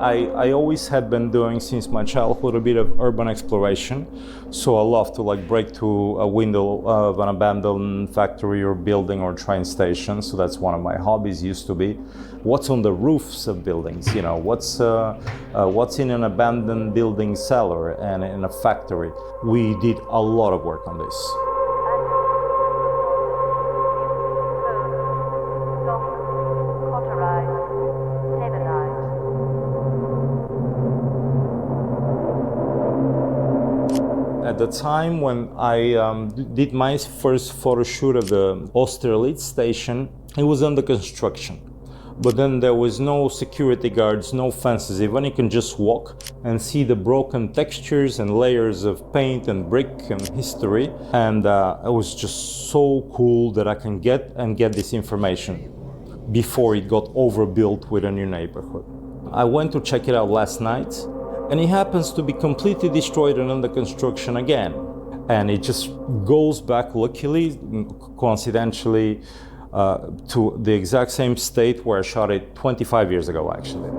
I always had been doing since my childhood a bit of urban exploration. So I love to like break through a window of an abandoned factory or building or train station. So that's one of my hobbies used to be. What's on the roofs of buildings? You know, what's in an abandoned building cellar and in a factory? We did a lot of work on this. At the time when I did my first photo shoot of the Austerlitz station, it was under construction. But then there was no security guards, no fences, even you can just walk and see the broken textures and layers of paint and brick and history. And it was just so cool that I can get this information before it got overbuilt with a new neighborhood. I went to check it out last night, and it happens to be completely destroyed and under construction again. And it just goes back, luckily, coincidentally, to the exact same state where I shot it 25 years ago, actually.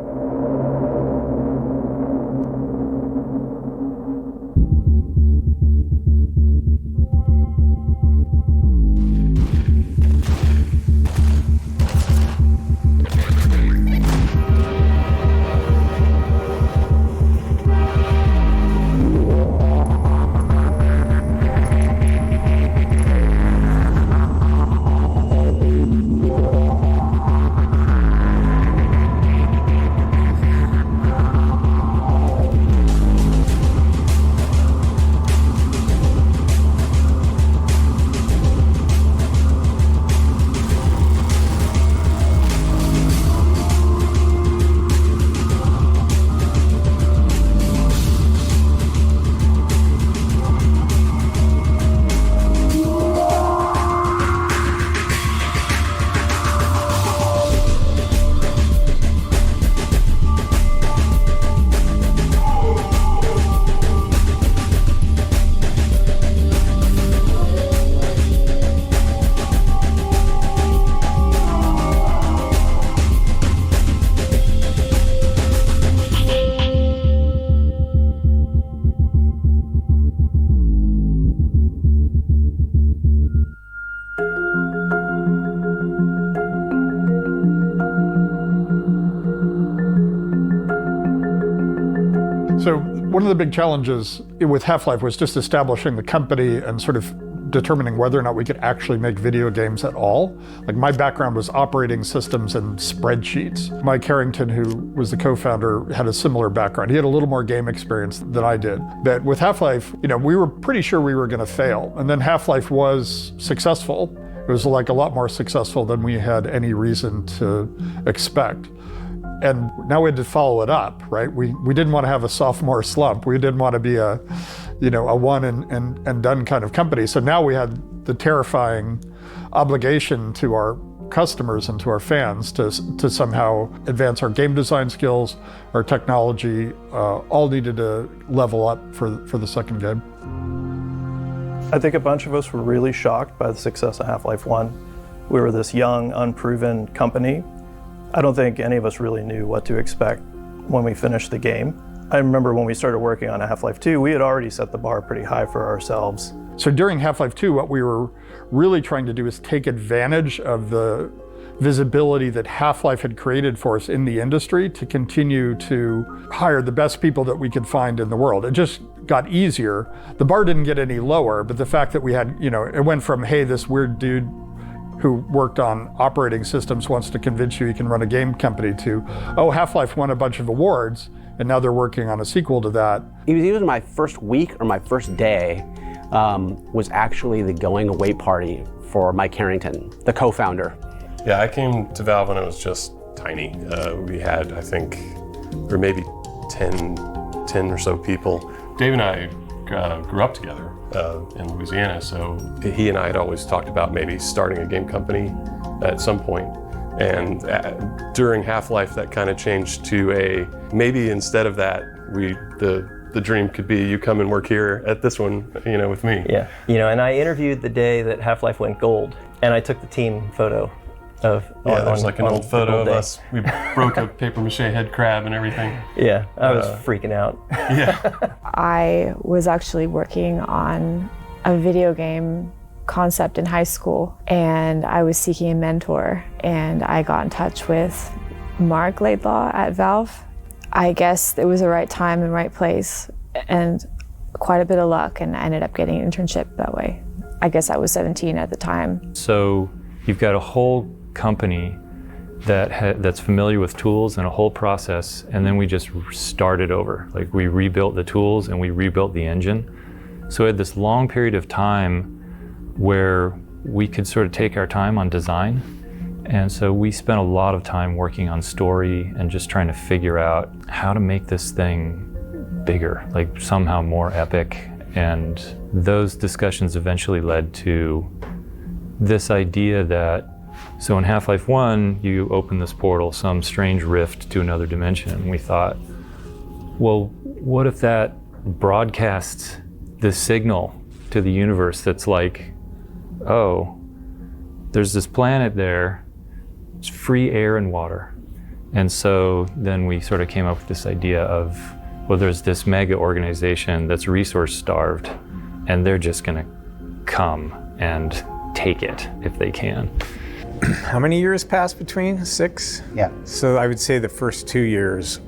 So one of the big challenges with Half-Life was just establishing the company and sort of determining whether or not we could actually make video games at all. Like my background was operating systems and spreadsheets. Mike Harrington, who was the co-founder, had a similar background. He had a little more game experience than I did. But with Half-Life, you know, we were pretty sure we were going to fail. And then Half-Life was successful. It was like a lot more successful than we had any reason to expect. And now we had to follow it up, right? We didn't want to have a sophomore slump. We didn't want to be a one and done kind of company. So now we had the terrifying obligation to our customers and to our fans to somehow advance our game design skills, our technology, all needed to level up for the second game. I think a bunch of us were really shocked by the success of Half-Life 1. We were this young, unproven company. I don't think any of us really knew what to expect when we finished the game. I remember when we started working on Half-Life 2, we had already set the bar pretty high for ourselves. So during Half-Life 2, what we were really trying to do is take advantage of the visibility that Half-Life had created for us in the industry to continue to hire the best people that we could find in the world. It just got easier. The bar didn't get any lower, but the fact that we had, it went from, hey, this weird dude who worked on operating systems wants to convince you can run a game company, to, oh, Half-Life won a bunch of awards, and now they're working on a sequel to that. It was either my first week or my first day was actually the going away party for Mike Harrington, the co-founder. Yeah, I came to Valve when it was just tiny. We had, I think, or maybe 10 or so people. Dave and I grew up together in Louisiana, so he and I had always talked about maybe starting a game company at some point. And during Half-Life, that kind of changed to maybe instead of that, the dream could be you come and work here at this one, with me. Yeah, and I interviewed the day that Half-Life went gold, and I took the team photo of there's like an old photo of day. us. We broke a paper mache head crab and everything. Yeah, I was freaking out. Yeah. I was actually working on a video game concept in high school, and I was seeking a mentor, and I got in touch with Mark Laidlaw at Valve. I guess it was the right time and right place, and quite a bit of luck, and I ended up getting an internship that way. I guess I was 17 at the time. So you've got a whole company that's familiar with tools and a whole process, and then we just started over. Like, we rebuilt the tools and we rebuilt the engine. So we had this long period of time where we could sort of take our time on design. And so we spent a lot of time working on story and just trying to figure out how to make this thing bigger, like somehow more epic. And those discussions eventually led to this idea that, so in Half-Life 1, you open this portal, some strange rift to another dimension. And we thought, well, what if that broadcasts this signal to the universe that's like, oh, there's this planet there, it's free air and water. And so then we sort of came up with this idea of, well, there's this mega organization that's resource starved, and they're just gonna come and take it if they can. How many years passed between? 6? Yeah. So I would say the first 2 years,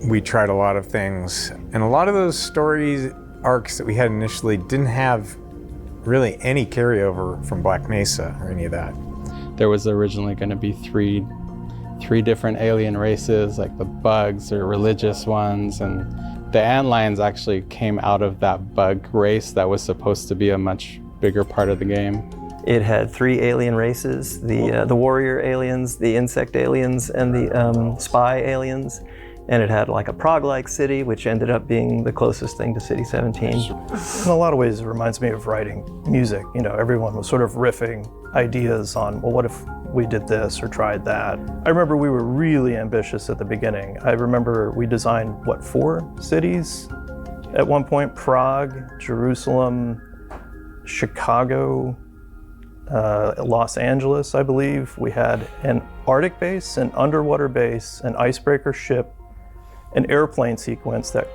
we tried a lot of things. And a lot of those story arcs that we had initially didn't have really any carryover from Black Mesa or any of that. There was originally going to be three different alien races, like the bugs or religious ones, and the antlions actually came out of that bug race that was supposed to be a much bigger part of the game. It had 3 alien races, the warrior aliens, the insect aliens, and the spy aliens. And it had like a Prague-like city, which ended up being the closest thing to City 17. In a lot of ways, it reminds me of writing music. You know, everyone was sort of riffing ideas on, well, what if we did this or tried that? I remember we were really ambitious at the beginning. I remember we designed, 4 cities at one point? Prague, Jerusalem, Chicago, Los Angeles, I believe. We had an Arctic base, an underwater base, an icebreaker ship, an airplane sequence that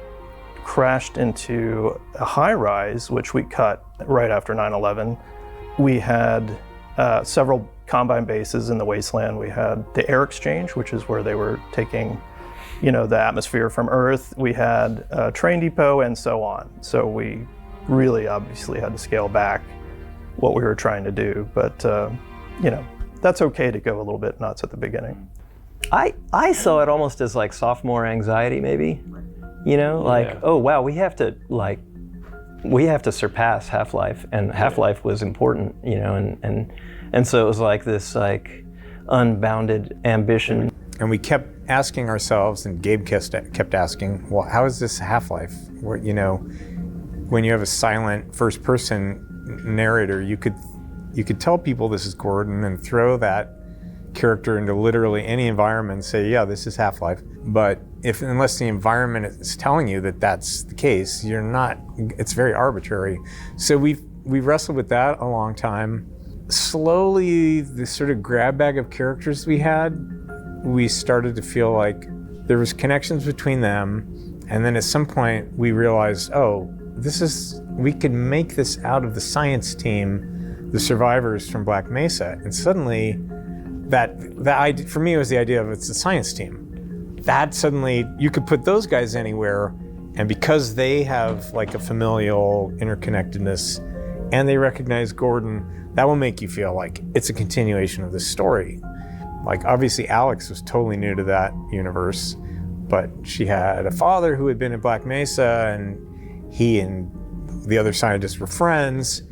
crashed into a high-rise, which we cut right after 9/11. We had several combine bases in the wasteland. We had the air exchange, which is where they were taking, you know, the atmosphere from Earth. We had a train depot and so on. So we really obviously had to scale back what we were trying to do. But, you know, that's okay to go a little bit nuts at the beginning. I saw it almost as like sophomore anxiety, maybe, you know, like, oh wow, we have to surpass Half-Life, and Half-Life was important, you know, and so it was like this like unbounded ambition. And we kept asking ourselves, and Gabe kept asking, well, how is this Half-Life? Where, you know, when you have a silent first-person narrator, you could tell people this is Gordon and throw that character into literally any environment and say, yeah, this is Half-Life. But unless the environment is telling you that that's the case, you're not, it's very arbitrary. So we wrestled with that a long time. Slowly, the sort of grab bag of characters we had, we started to feel like there was connections between them. And then at some point we realized, oh, we could make this out of the science team, the survivors from Black Mesa. And suddenly, that for me was the idea of it's a science team. That suddenly, you could put those guys anywhere, and because they have like a familial interconnectedness and they recognize Gordon, that will make you feel like it's a continuation of the story. Like obviously Alex was totally new to that universe, but she had a father who had been at Black Mesa, and he and the other scientists were friends,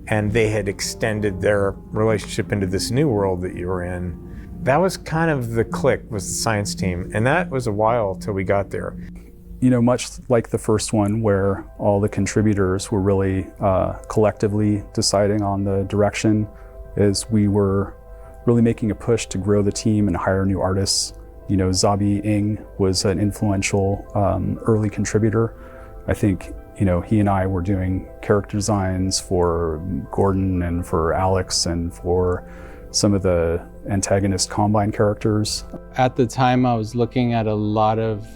and they had extended their relationship into this new world that you were in. That was kind of the click, was the science team, and that was a while till we got there. You know, much like the first one, where all the contributors were really collectively deciding on the direction, is we were really making a push to grow the team and hire new artists. You know, Zabi Ng was an influential early contributor. I think, you know, he and I were doing character designs for Gordon and for Alex and for some of the antagonist combine characters. At the time, I was looking at a lot of,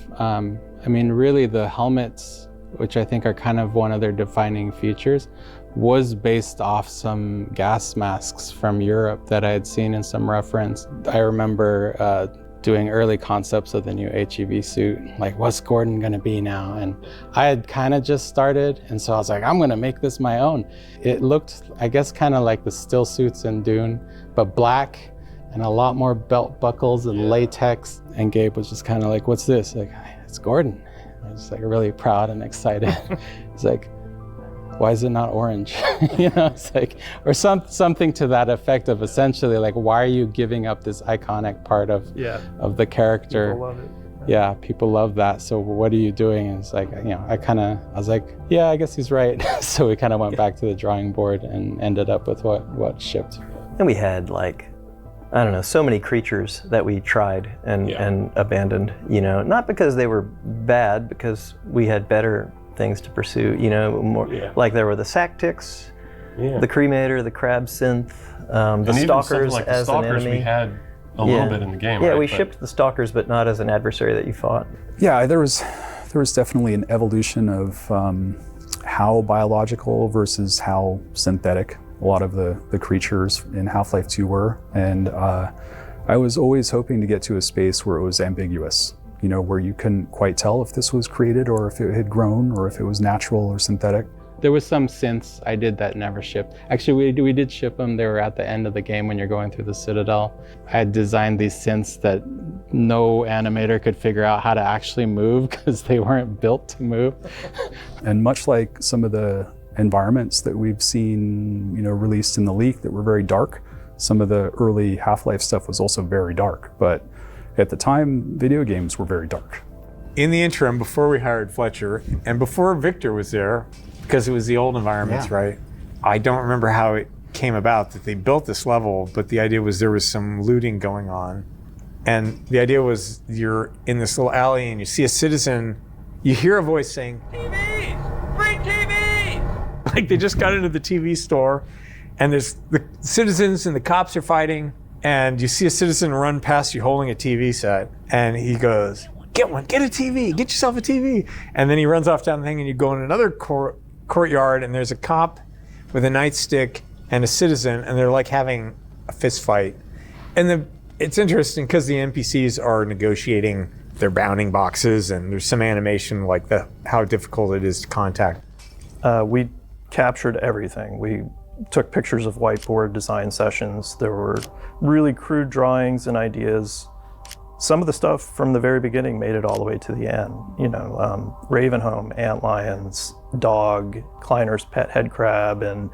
really the helmets, which I think are kind of one of their defining features, was based off some gas masks from Europe that I had seen in some reference. I remember doing early concepts of the new HEV suit, like what's Gordon gonna be now? And I had kind of just started, and so I was like, I'm gonna make this my own. It looked, I guess, kind of like the still suits in Dune, but black and a lot more belt buckles and latex. And Gabe was just kind of like, what's this? Like, it's Gordon. I was like really proud and excited. It's like, why is it not orange? It's like, or something to that effect of essentially like, why are you giving up this iconic part of the character? People love it. Yeah, people love that. So what are you doing? And it's like, I was like, yeah, I guess he's right. So we kind of went back to the drawing board and ended up with what shipped. And we had so many creatures that we tried and abandoned, not because they were bad, because we had better things to pursue, like there were the sack ticks, the cremator, the crab synth, the stalkers like as the stalkers an enemy. We had a little bit in the game, Yeah, right? we shipped the stalkers, but not as an adversary that you fought. Yeah, there was definitely an evolution of how biological versus how synthetic a lot of the creatures in Half-Life 2 were. And I was always hoping to get to a space where it was ambiguous, where you couldn't quite tell if this was created or if it had grown or if it was natural or synthetic. There was some synths I did that never shipped. Actually, we did ship them. They were at the end of the game when you're going through the Citadel. I had designed these synths that no animator could figure out how to actually move because they weren't built to move. And much like some of the environments that we've seen, released in the leak that were very dark, some of the early Half-Life stuff was also very dark. But at the time, video games were very dark. In the interim, before we hired Fletcher, and before Victor was there, because it was the old environments, right? I don't remember how it came about that they built this level, but the idea was there was some looting going on. And the idea was you're in this little alley and you see a citizen, you hear a voice saying, TV! Free TV! Like they just got into the TV store and there's the citizens and the cops are fighting, and you see a citizen run past you holding a TV set, and he goes, get one, get a TV, get yourself a TV. And then he runs off down the thing and you go in another courtyard and there's a cop with a nightstick and a citizen, and they're like having a fist fight. And it's interesting because the NPCs are negotiating their bounding boxes, and there's some animation like how difficult it is to contact. We captured everything. We took pictures of whiteboard design sessions. There were really crude drawings and ideas. Some of the stuff from the very beginning made it all the way to the end. Ravenholm, antlions, dog, Kleiner's pet head crab, and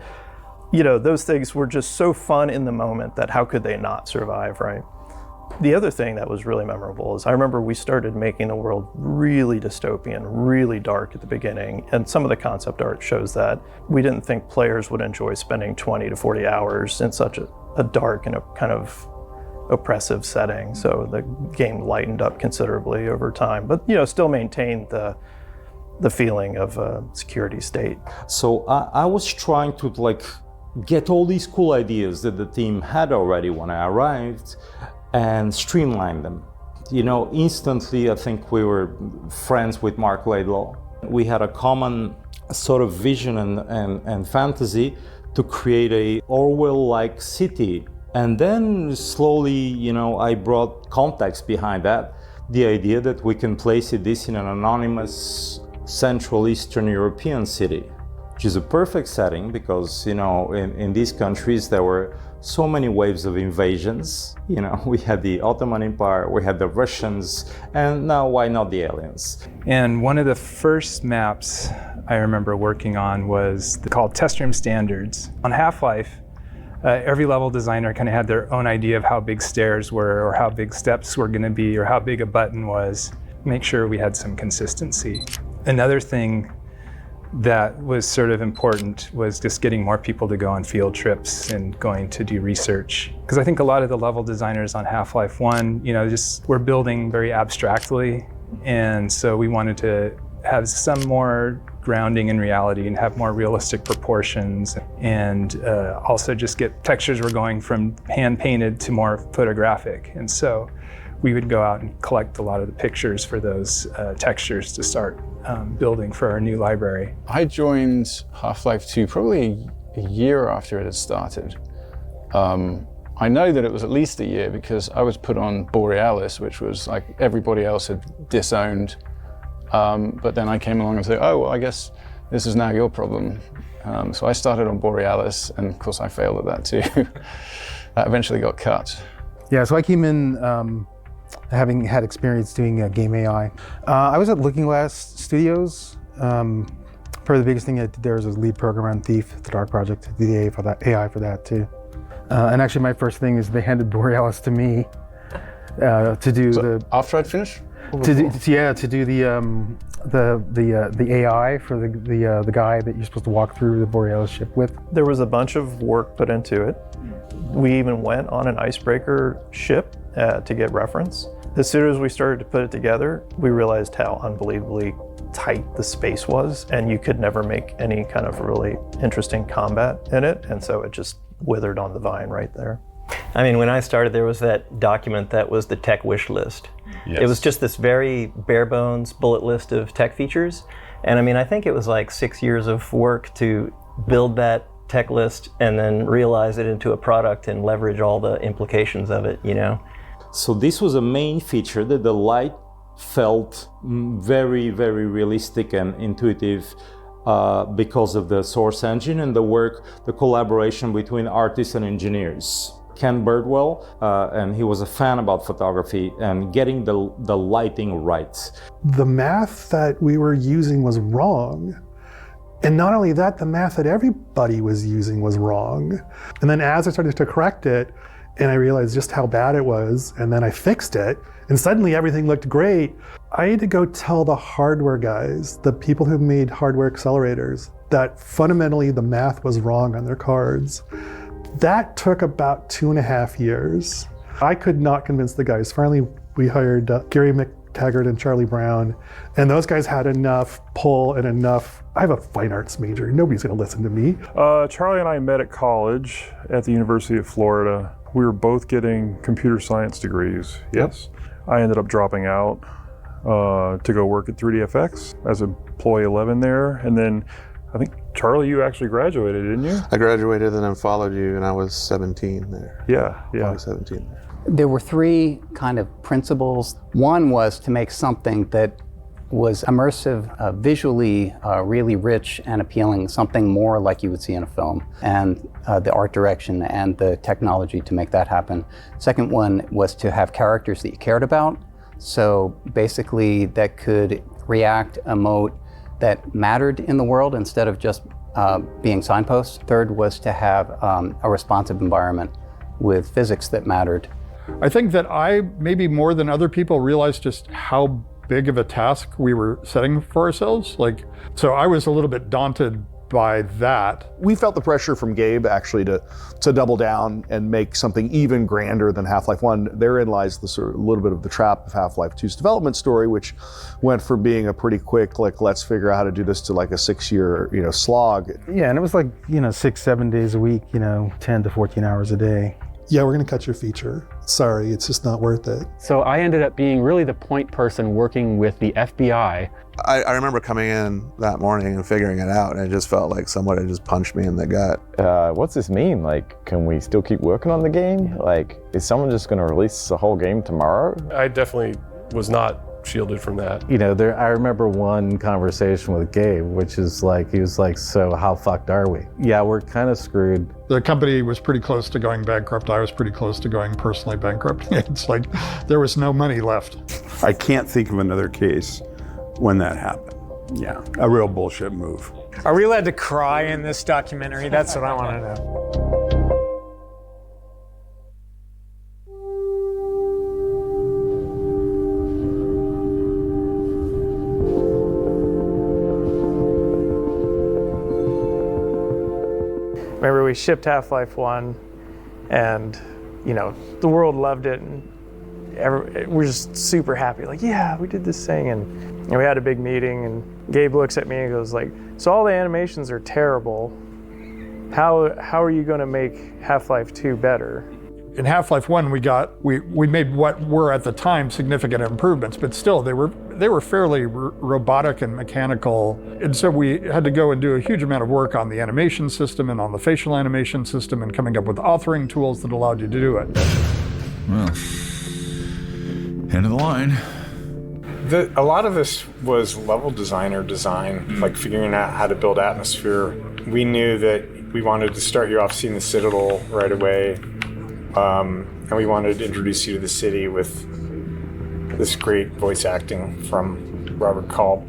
those things were just so fun in the moment that how could they not survive, right? The other thing that was really memorable is I remember we started making the world really dystopian, really dark at the beginning, and some of the concept art shows that. We didn't think players would enjoy spending 20 to 40 hours in such a dark and a kind of oppressive setting, so the game lightened up considerably over time, but still maintained the feeling of a security state. So I was trying to get all these cool ideas that the team had already when I arrived and streamline them. Instantly I think we were friends with Mark Laidlaw. We had a common sort of vision and fantasy to create a Orwell-like city. And then slowly, I brought context behind that. The idea that we can place this in an anonymous Central Eastern European city, which is a perfect setting because, in these countries there were so many waves of invasions. We had the Ottoman Empire, we had the Russians, and now why not the aliens? And one of the first maps I remember working on was called Test Room Standards. On Half-Life, every level designer kind of had their own idea of how big stairs were or how big steps were going to be or how big a button was. Make sure we had some consistency. Another thing that was sort of important was just getting more people to go on field trips and going to do research. Because I think a lot of the level designers on Half-Life 1, just were building very abstractly. And so we wanted to have some more grounding in reality and have more realistic proportions, and also just get textures were going from hand painted to more photographic. And so we would go out and collect a lot of the pictures for those textures to start building for our new library. I joined Half-Life 2 probably a year after it had started. I know that it was at least a year because I was put on Borealis, which was like everybody else had disowned. But then I came along and said, oh, well, I guess this is now your problem. So I started on Borealis, and of course I failed at that too. That eventually got cut. Yeah, so I came in having had experience doing game AI. I was at Looking Glass Studios. Probably the biggest thing I did there was lead programmer on Thief, the Dark Project, did the AI for that too. And actually my first thing is they handed Borealis to me to do after I'd finished? To do the AI for the guy that you're supposed to walk through the Borealis ship with. There was a bunch of work put into it. We even went on an icebreaker ship to get reference. As soon as we started to put it together, we realized how unbelievably tight the space was, and you could never make any kind of really interesting combat in it, and so it just withered on the vine right there. I mean, when I started, there was that document that was the tech wish list. Yes. It was just this very bare bones bullet list of tech features. And I mean, I think it was like 6 years of work to build that tech list and then realize it into a product and leverage all the implications of it, you know? So this was a main feature that the light felt very, very realistic and intuitive because of the source engine and the collaboration between artists and engineers. Ken Birdwell, and he was a fan about photography and getting the lighting right. The math that we were using was wrong. And not only that, the math that everybody was using was wrong. And then as I started to correct it, and I realized just how bad it was, and then I fixed it, and suddenly everything looked great, I had to go tell the hardware guys, the people who made hardware accelerators, that fundamentally the math was wrong on their cards. That took about 2.5 years. I could not convince the guys. Finally, we hired Gary McTaggart and Charlie Brown, and those guys had enough pull and enough. I have a fine arts major. Nobody's going to listen to me. Charlie and I met at college at the University of Florida. We were both getting computer science degrees. Yes. I ended up dropping out to go work at 3DFX as employee 11 there, and then I think, Charlie, you actually graduated, didn't you? I graduated and then followed you, and I was 17 there. Yeah. I was 17 there. There were three kind of principles. One was to make something that was immersive, visually really rich and appealing, something more like you would see in a film, and the art direction and the technology to make that happen. Second one was to have characters that you cared about. So basically that could react, emote, that mattered in the world instead of just being signposts. Third was to have a responsive environment with physics that mattered. I think that I, maybe more than other people, realized just how big of a task we were setting for ourselves. So I was a little bit daunted by that. We felt the pressure from Gabe actually to double down and make something even grander than Half-Life 1. Therein lies the sort of little bit of the trap of Half-Life 2's development story, which went from being a pretty quick, let's figure out how to do this to like a 6-year, slog. Yeah, and it was 6-7 days a week, 10 to 14 hours a day. Yeah, we're going to cut your feature. Sorry, it's just not worth it. So I ended up being really the point person working with the FBI. I remember coming in that morning and figuring it out, and it just felt like someone had just punched me in the gut. What's this mean? Can we still keep working on the game? Is someone just going to release the whole game tomorrow? I definitely was not shielded from that. I remember one conversation with Gabe, which is he was like, so how fucked are we? Yeah, we're kind of screwed. The company was pretty close to going bankrupt. I was pretty close to going personally bankrupt. It's like there was no money left. I can't think of another case when that happened. Yeah, a real bullshit move. Are we allowed to cry in this documentary? That's what I want to know. Remember, we shipped Half-Life 1, and the world loved it, and we're just super happy. Like, yeah, we did this thing, and we had a big meeting. And Gabe looks at me and goes like, "So all the animations are terrible. How are you going to make Half-Life 2 better?" In Half-Life 1, we made what were at the time significant improvements, but still they were fairly robotic and mechanical. And so we had to go and do a huge amount of work on the animation system and on the facial animation system and coming up with authoring tools that allowed you to do it. Well, end of the line. A lot of this was level design, like figuring out how to build atmosphere. We knew that we wanted to start you off seeing the Citadel right away. And we wanted to introduce you to the city with this great voice acting from Robert Culp.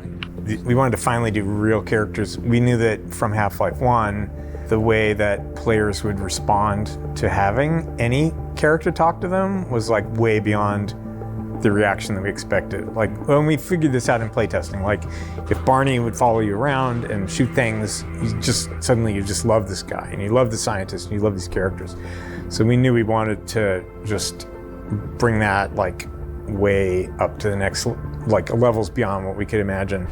We wanted to finally do real characters. We knew that from Half-Life 1, the way that players would respond to having any character talk to them was like way beyond the reaction that we expected. Like when we figured this out in playtesting, like if Barney would follow you around and shoot things, suddenly you just love this guy and you love the scientist and you love these characters. So we knew we wanted to just bring that like way up to the next like levels beyond what we could imagine.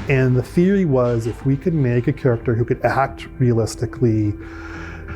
And the theory was if we could make a character who could act realistically,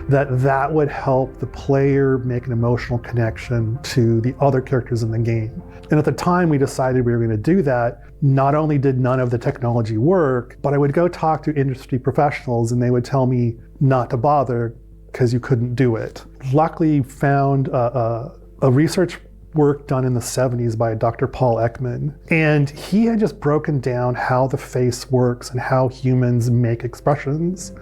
that would help the player make an emotional connection to the other characters in the game. And at the time we decided we were going to do that, not only did none of the technology work, but I would go talk to industry professionals and they would tell me not to bother because you couldn't do it. Luckily found a research work done in the 70s by Dr. Paul Ekman. And he had just broken down how the face works and how humans make expressions.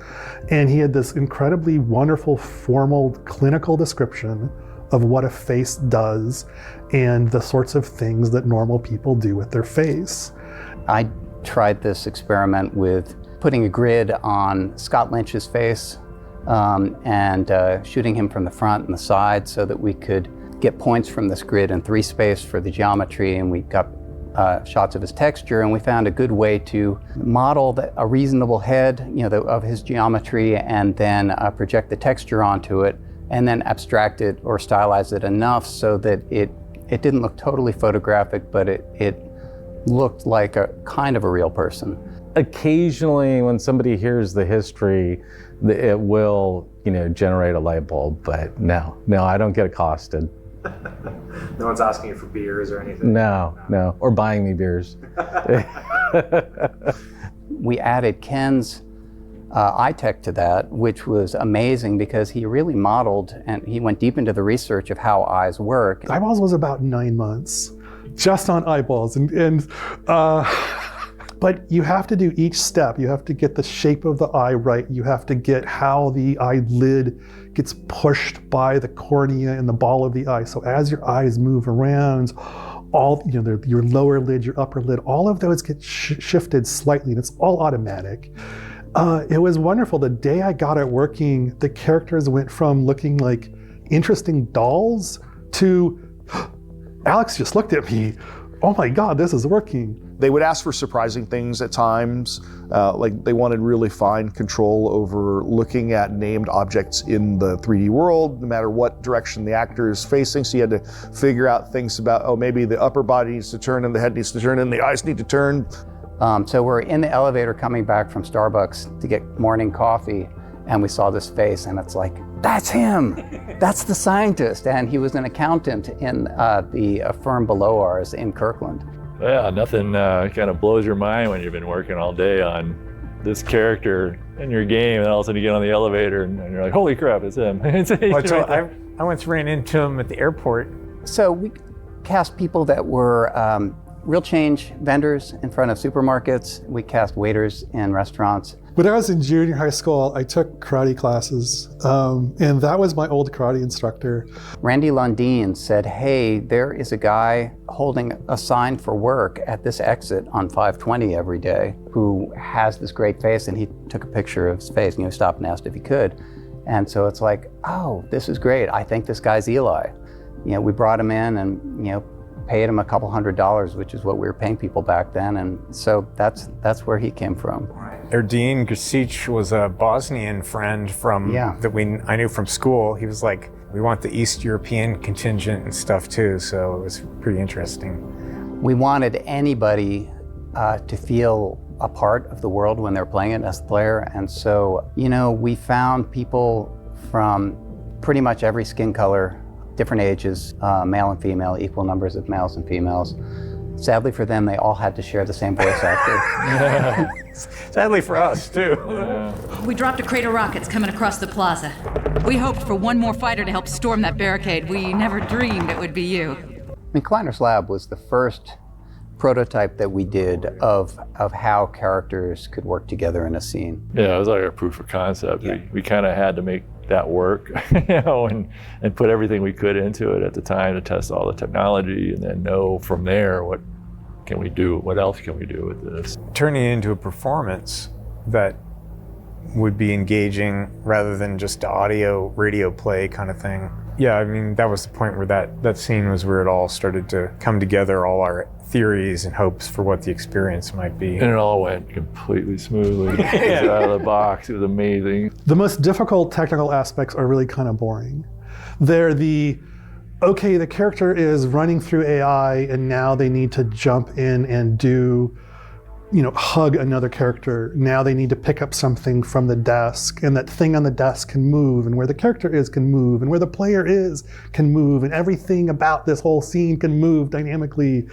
And he had this incredibly wonderful, formal, clinical description of what a face does and the sorts of things that normal people do with their face. I tried this experiment with putting a grid on Scott Lynch's face and shooting him from the front and the side so that we could get points from this grid in 3 space for the geometry, and we got shots of his texture, and we found a good way to model a reasonable head, of his geometry, and then project the texture onto it, and then abstract it or stylize it enough so that it didn't look totally photographic, but it looked like a kind of a real person. Occasionally, when somebody hears the history, it will, generate a light bulb. But no, I don't get accosted. No one's asking you for beers or anything? No, or buying me beers. We added Ken's eye tech to that, which was amazing because he really modeled and he went deep into the research of how eyes work. Eyeballs was about 9 months, just on eyeballs. But you have to do each step. You have to get the shape of the eye right. You have to get how the eyelid gets pushed by the cornea and the ball of the eye. So as your eyes move around, your lower lid, your upper lid, all of those get shifted slightly, and it's all automatic. It was wonderful. The day I got it working, the characters went from looking like interesting dolls to, Alex just looked at me. Oh my God, this is working. They would ask for surprising things at times, like they wanted really fine control over looking at named objects in the 3D world, no matter what direction the actor is facing. So you had to figure out things about, maybe the upper body needs to turn and the head needs to turn and the eyes need to turn. So we're in the elevator coming back from Starbucks to get morning coffee, and we saw this face, and it's like, that's him! That's the scientist! And he was an accountant in the firm below ours in Kirkland. Yeah, nothing kind of blows your mind when you've been working all day on this character in your game, and all of a sudden you get on the elevator and you're like, holy crap, it's him. I once ran into him at the airport. So we cast people that were real change vendors in front of supermarkets. We cast waiters in restaurants. When I was in junior high school, I took karate classes, and that was my old karate instructor. Randy Lundeen said, hey, there is a guy holding a sign for work at this exit on 520 every day who has this great face, and he took a picture of his face, and he stopped and asked if he could. And so it's like, oh, this is great. I think this guy's Eli. We brought him in and, paid him a couple $100, which is what we were paying people back then. And so that's where he came from. Erdin Grcic was a Bosnian friend from I knew from school. He was like, we want the East European contingent and stuff too, so it was pretty interesting. We wanted anybody to feel a part of the world when they're playing it as the player, and so, you know, we found people from pretty much every skin color, different ages, male and female, equal numbers of males and females. Sadly for them, they all had to share the same voice actor. Sadly for us, too. We dropped a crate of rockets coming across the plaza. We hoped for one more fighter to help storm that barricade. We never dreamed it would be you. I mean, Kleiner's Lab was the first prototype that we did of how characters could work together in a scene. Yeah, it was like a proof of concept. Yeah. We kind of had to make that work, you know, and put everything we could into it at the time to test all the technology, and then know from there what can we do, what else can we do with this. Turning it into a performance that would be engaging rather than just audio, radio play kind of thing. Yeah, I mean, that was the point where that scene was where it all started to come together, all our theories and hopes for what the experience might be. And it all went completely smoothly. It was out of the box. It was amazing. The most difficult technical aspects are really kind of boring. They're okay, the character is running through AI and now they need to jump in and do, you know, hug another character. Now they need to pick up something from the desk, and that thing on the desk can move, and where the character is can move, and where the player is can move, and everything about this whole scene can move dynamically.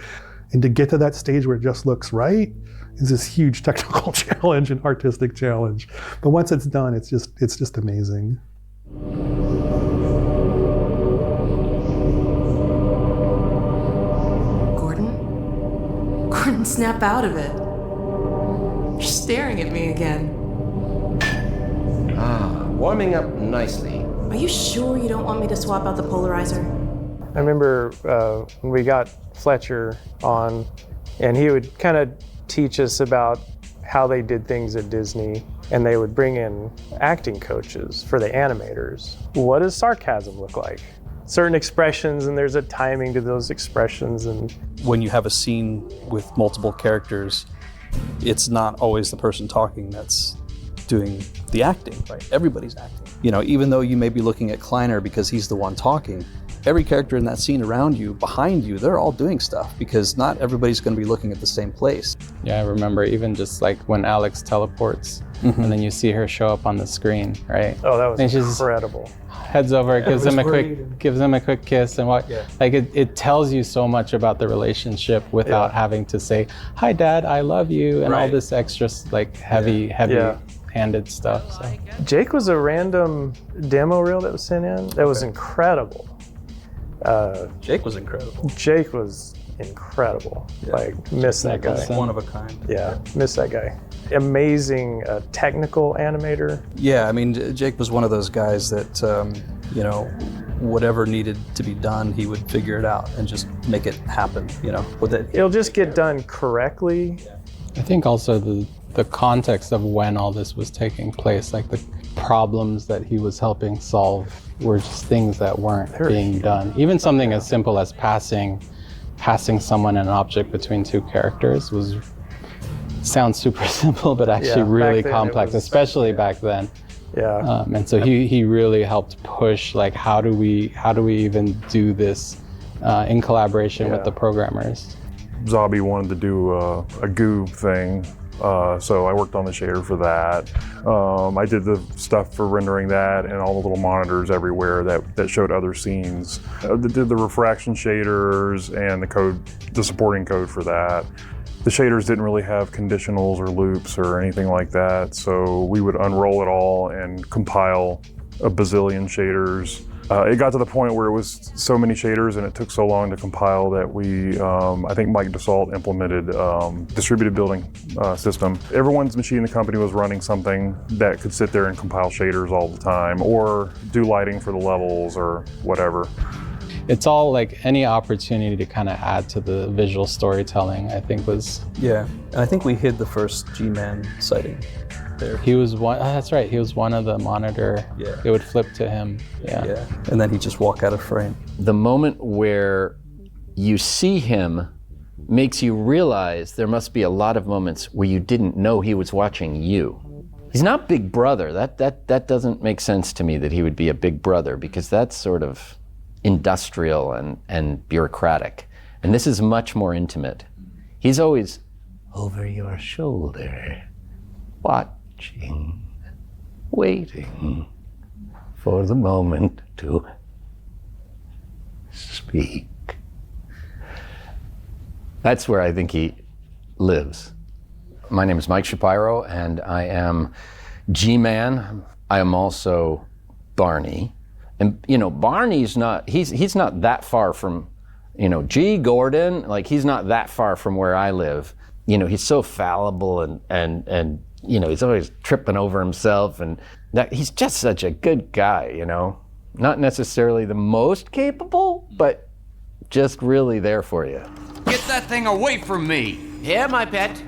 And to get to that stage where it just looks right is this huge technical challenge and artistic challenge. But once it's done, it's just amazing. Gordon, snap out of it. You're staring at me again. Warming up nicely. Are you sure you don't want me to swap out the polarizer? I remember when we got Fletcher on, and he would kind of teach us about how they did things at Disney, and they would bring in acting coaches for the animators. What does sarcasm look like? Certain expressions, and there's a timing to those expressions. And when you have a scene with multiple characters, it's not always the person talking that's doing the acting, right? Everybody's acting. You know, even though you may be looking at Kleiner because he's the one talking, every character in that scene around you, behind you, they're all doing stuff because not everybody's going to be looking at the same place. Yeah, I remember even just like when Alex teleports and then you see her show up on the screen, right? Oh, that was and incredible. Heads over, gives him a quick kiss, and like it tells you so much about the relationship without having to say, "Hi, Dad, I love you," and all this extra like heavy-handed stuff. So. Jake was a random demo reel that was sent in. That was incredible. Jake was incredible. Jake was incredible. Like, miss that guy. One of a kind. Yeah, miss that guy. Amazing technical animator. Yeah, I mean, Jake was one of those guys that, you know, whatever needed to be done, he would figure it out and just make it happen, you know. With it. It'll just get done correctly. I think also the context of when all this was taking place, like the problems that he was helping solve were just things that weren't being done. Even something as simple as passing someone an object between two characters sounds super simple, but actually really complex, especially back then. Yeah. And so he really helped push, like, how do we even do this in collaboration with the programmers. Zabi wanted to do a goo thing, so I worked on the shader for that. I did the stuff for rendering that and all the little monitors everywhere that showed other scenes. I did the refraction shaders and the supporting code for that. The shaders didn't really have conditionals or loops or anything like that, so we would unroll it all and compile a bazillion shaders. It got to the point where it was so many shaders and it took so long to compile that we, I think Mike DeSalt implemented distributed building system. Everyone's machine in the company was running something that could sit there and compile shaders all the time or do lighting for the levels or whatever. It's all like any opportunity to kind of add to the visual storytelling, I think was... Yeah, and I think we hid the first G-Man sighting there. He was one, that's right, he was one of the monitor. Yeah. It would flip to him, Yeah, and then he'd just walk out of frame. The moment where you see him makes you realize there must be a lot of moments where you didn't know he was watching you. He's not Big Brother. That doesn't make sense to me that he would be a Big Brother, because that's sort of industrial and bureaucratic. And this is much more intimate. He's always over your shoulder, watching, waiting for the moment to speak. That's where I think he lives. My name is Mike Shapiro, and I am G-Man. I am also Barney. And, you know, Barney's not, he's not that far from, you know, G. Gordon, like, he's not that far from where I live. You know, he's so fallible and you know, he's always tripping over himself, and that he's just such a good guy, you know? Not necessarily the most capable, but just really there for you. Get that thing away from me! Here, my pet.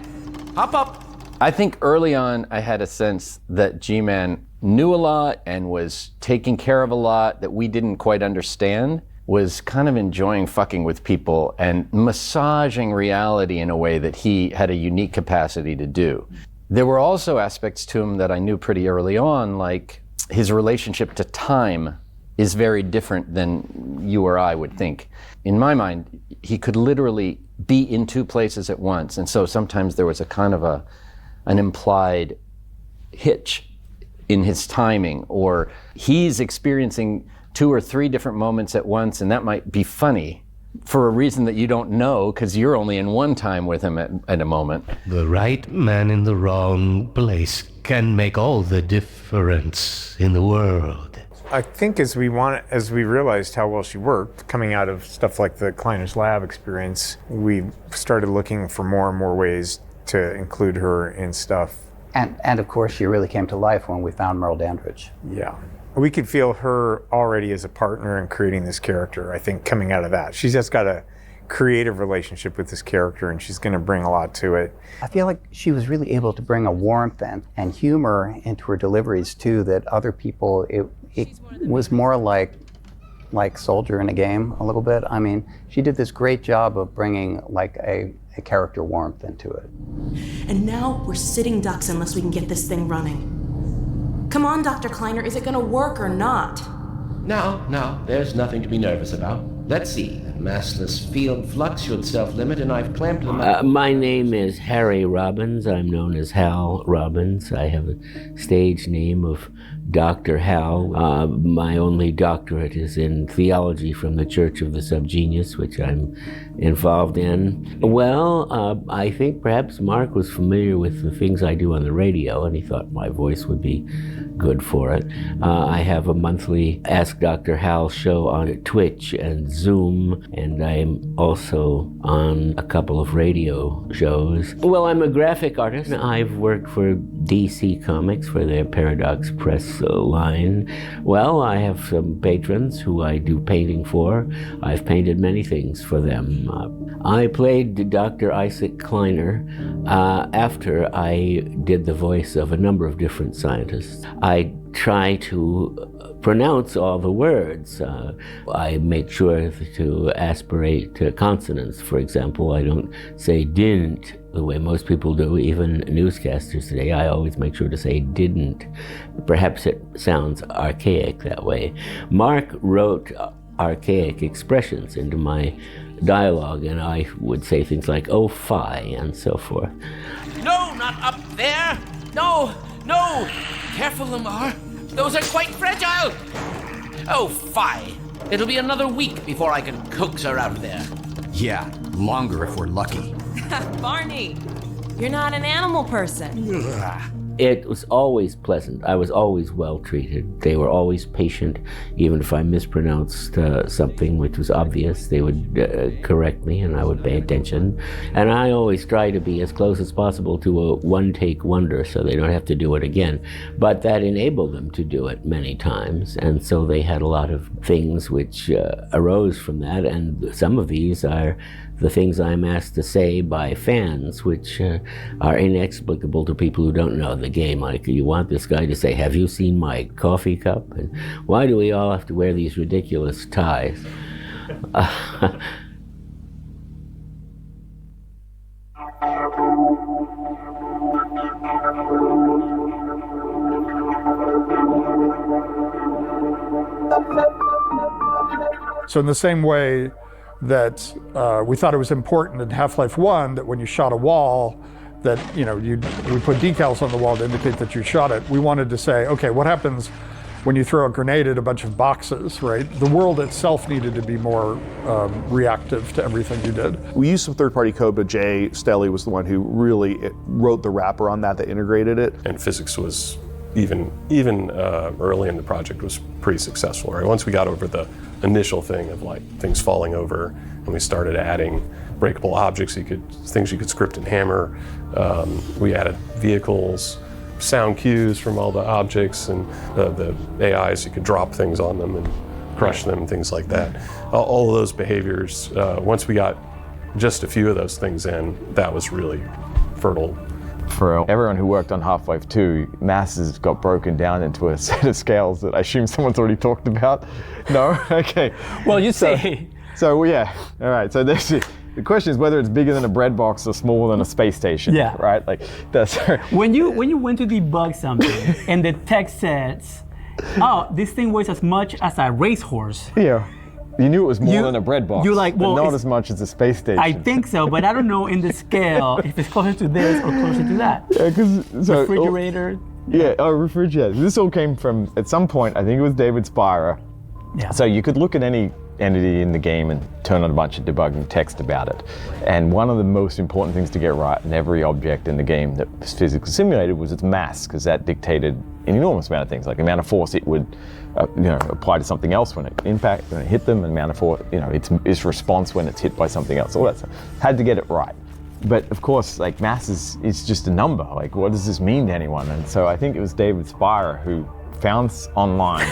Hop up. I think early on I had a sense that G-Man knew a lot and was taking care of a lot that we didn't quite understand, was kind of enjoying fucking with people and massaging reality in a way that he had a unique capacity to do. There were also aspects to him that I knew pretty early on, like his relationship to time is very different than you or I would think. In my mind, he could literally be in two places at once, and so sometimes there was a kind of an implied hitch in his timing, or he's experiencing 2 or 3 different moments at once, and that might be funny for a reason that you don't know, because you're only in one time with him at a moment. The right man in the wrong place can make all the difference in the world. I think as we realized how well she worked, coming out of stuff like the Kleiner's Lab experience, we started looking for more and more ways to include her in stuff. And of course, she really came to life when we found Merle Dandridge. Yeah. We could feel her already as a partner in creating this character, I think, coming out of that. She's just got a creative relationship with this character, and she's going to bring a lot to it. I feel like she was really able to bring a warmth and humor into her deliveries, too, that other people, it was more like Soldier in a Game a little bit. I mean, she did this great job of bringing like a character warmth into it. And now we're sitting ducks unless we can get this thing running. Come on, Dr. Kleiner, is it gonna work or not? No, there's nothing to be nervous about. Let's see. The massless field flux should self-limit, and I've clamped them. My name is Harry Robbins. I'm known as Hal Robbins. I have a stage name of Dr. Hal. My only doctorate is in theology from the Church of the Subgenius, which I'm involved in. Well, I think perhaps Mark was familiar with the things I do on the radio, and he thought my voice would be good for it. I have a monthly Ask Dr. Hal show on Twitch and Zoom, and I'm also on a couple of radio shows. Well, I'm a graphic artist. I've worked for DC Comics for their Paradox Press line. Well, I have some patrons who I do painting for. I've painted many things for them. I played Dr. Isaac Kleiner after I did the voice of a number of different scientists. I try to pronounce all the words. I make sure to aspirate to consonants. For example, I don't say didn't the way most people do, even newscasters today. I always make sure to say didn't. Perhaps it sounds archaic that way. Mark wrote archaic expressions into my dialogue, and I would say things like, oh, fie, and so forth. No, not up there! No! Careful, Lamar. Those are quite fragile! Oh, fie. It'll be another week before I can coax her out of there. Yeah, longer if we're lucky. Barney, you're not an animal person. It was always pleasant. I was always well treated. They were always patient. Even if I mispronounced something which was obvious, they would correct me and I would pay attention. And I always try to be as close as possible to a one-take wonder so they don't have to do it again. But that enabled them to do it many times. And so they had a lot of things which arose from that. And some of these are the things I'm asked to say by fans, which are inexplicable to people who don't know the game. Like, you want this guy to say, have you seen my coffee cup? And why do we all have to wear these ridiculous ties? So in the same way that we thought it was important in Half-Life 1 that when you shot a wall, that we put decals on the wall to indicate that you shot it, we wanted to say, okay, what happens when you throw a grenade at a bunch of boxes, right? The world itself needed to be more reactive to everything you did. We used some third-party code, but Jay Stelly was the one who really wrote the wrapper on that integrated it. And physics was even early in the project was pretty successful, right? Once we got over the initial thing of like things falling over, and we started adding breakable objects, things you could script in Hammer. We added vehicles, sound cues from all the objects, and the AIs, you could drop things on them and crush them, things like that. All of those behaviors, once we got just a few of those things in, that was really fertile. For everyone who worked on Half-Life 2, masses got broken down into a set of scales that I assume someone's already talked about. No? Okay. Well, you say. So yeah, all right. So the question is whether it's bigger than a bread box or smaller than a space station. Yeah. Right? Like that's. When you went to debug something and the text says, "Oh, this thing weighs as much as a racehorse." Yeah. You knew it was more than a bread box. You're like, well, but not as much as a space station. I think so, but I don't know in the scale if it's closer to this or closer to that. Yeah, because refrigerator. Refrigerator. This all came from, at some point, I think it was David Spira. Yeah. So you could look at any entity in the game and turn on a bunch of debugging text about it. And one of the most important things to get right in every object in the game that was physically simulated was its mass, because that dictated an enormous amount of things, like the amount of force it would apply to something else when it hit them, and the amount of force, its response when it's hit by something else, all that stuff. Had to get it right. But of course, like mass is just a number. Like, what does this mean to anyone? And so I think it was David Spira who found online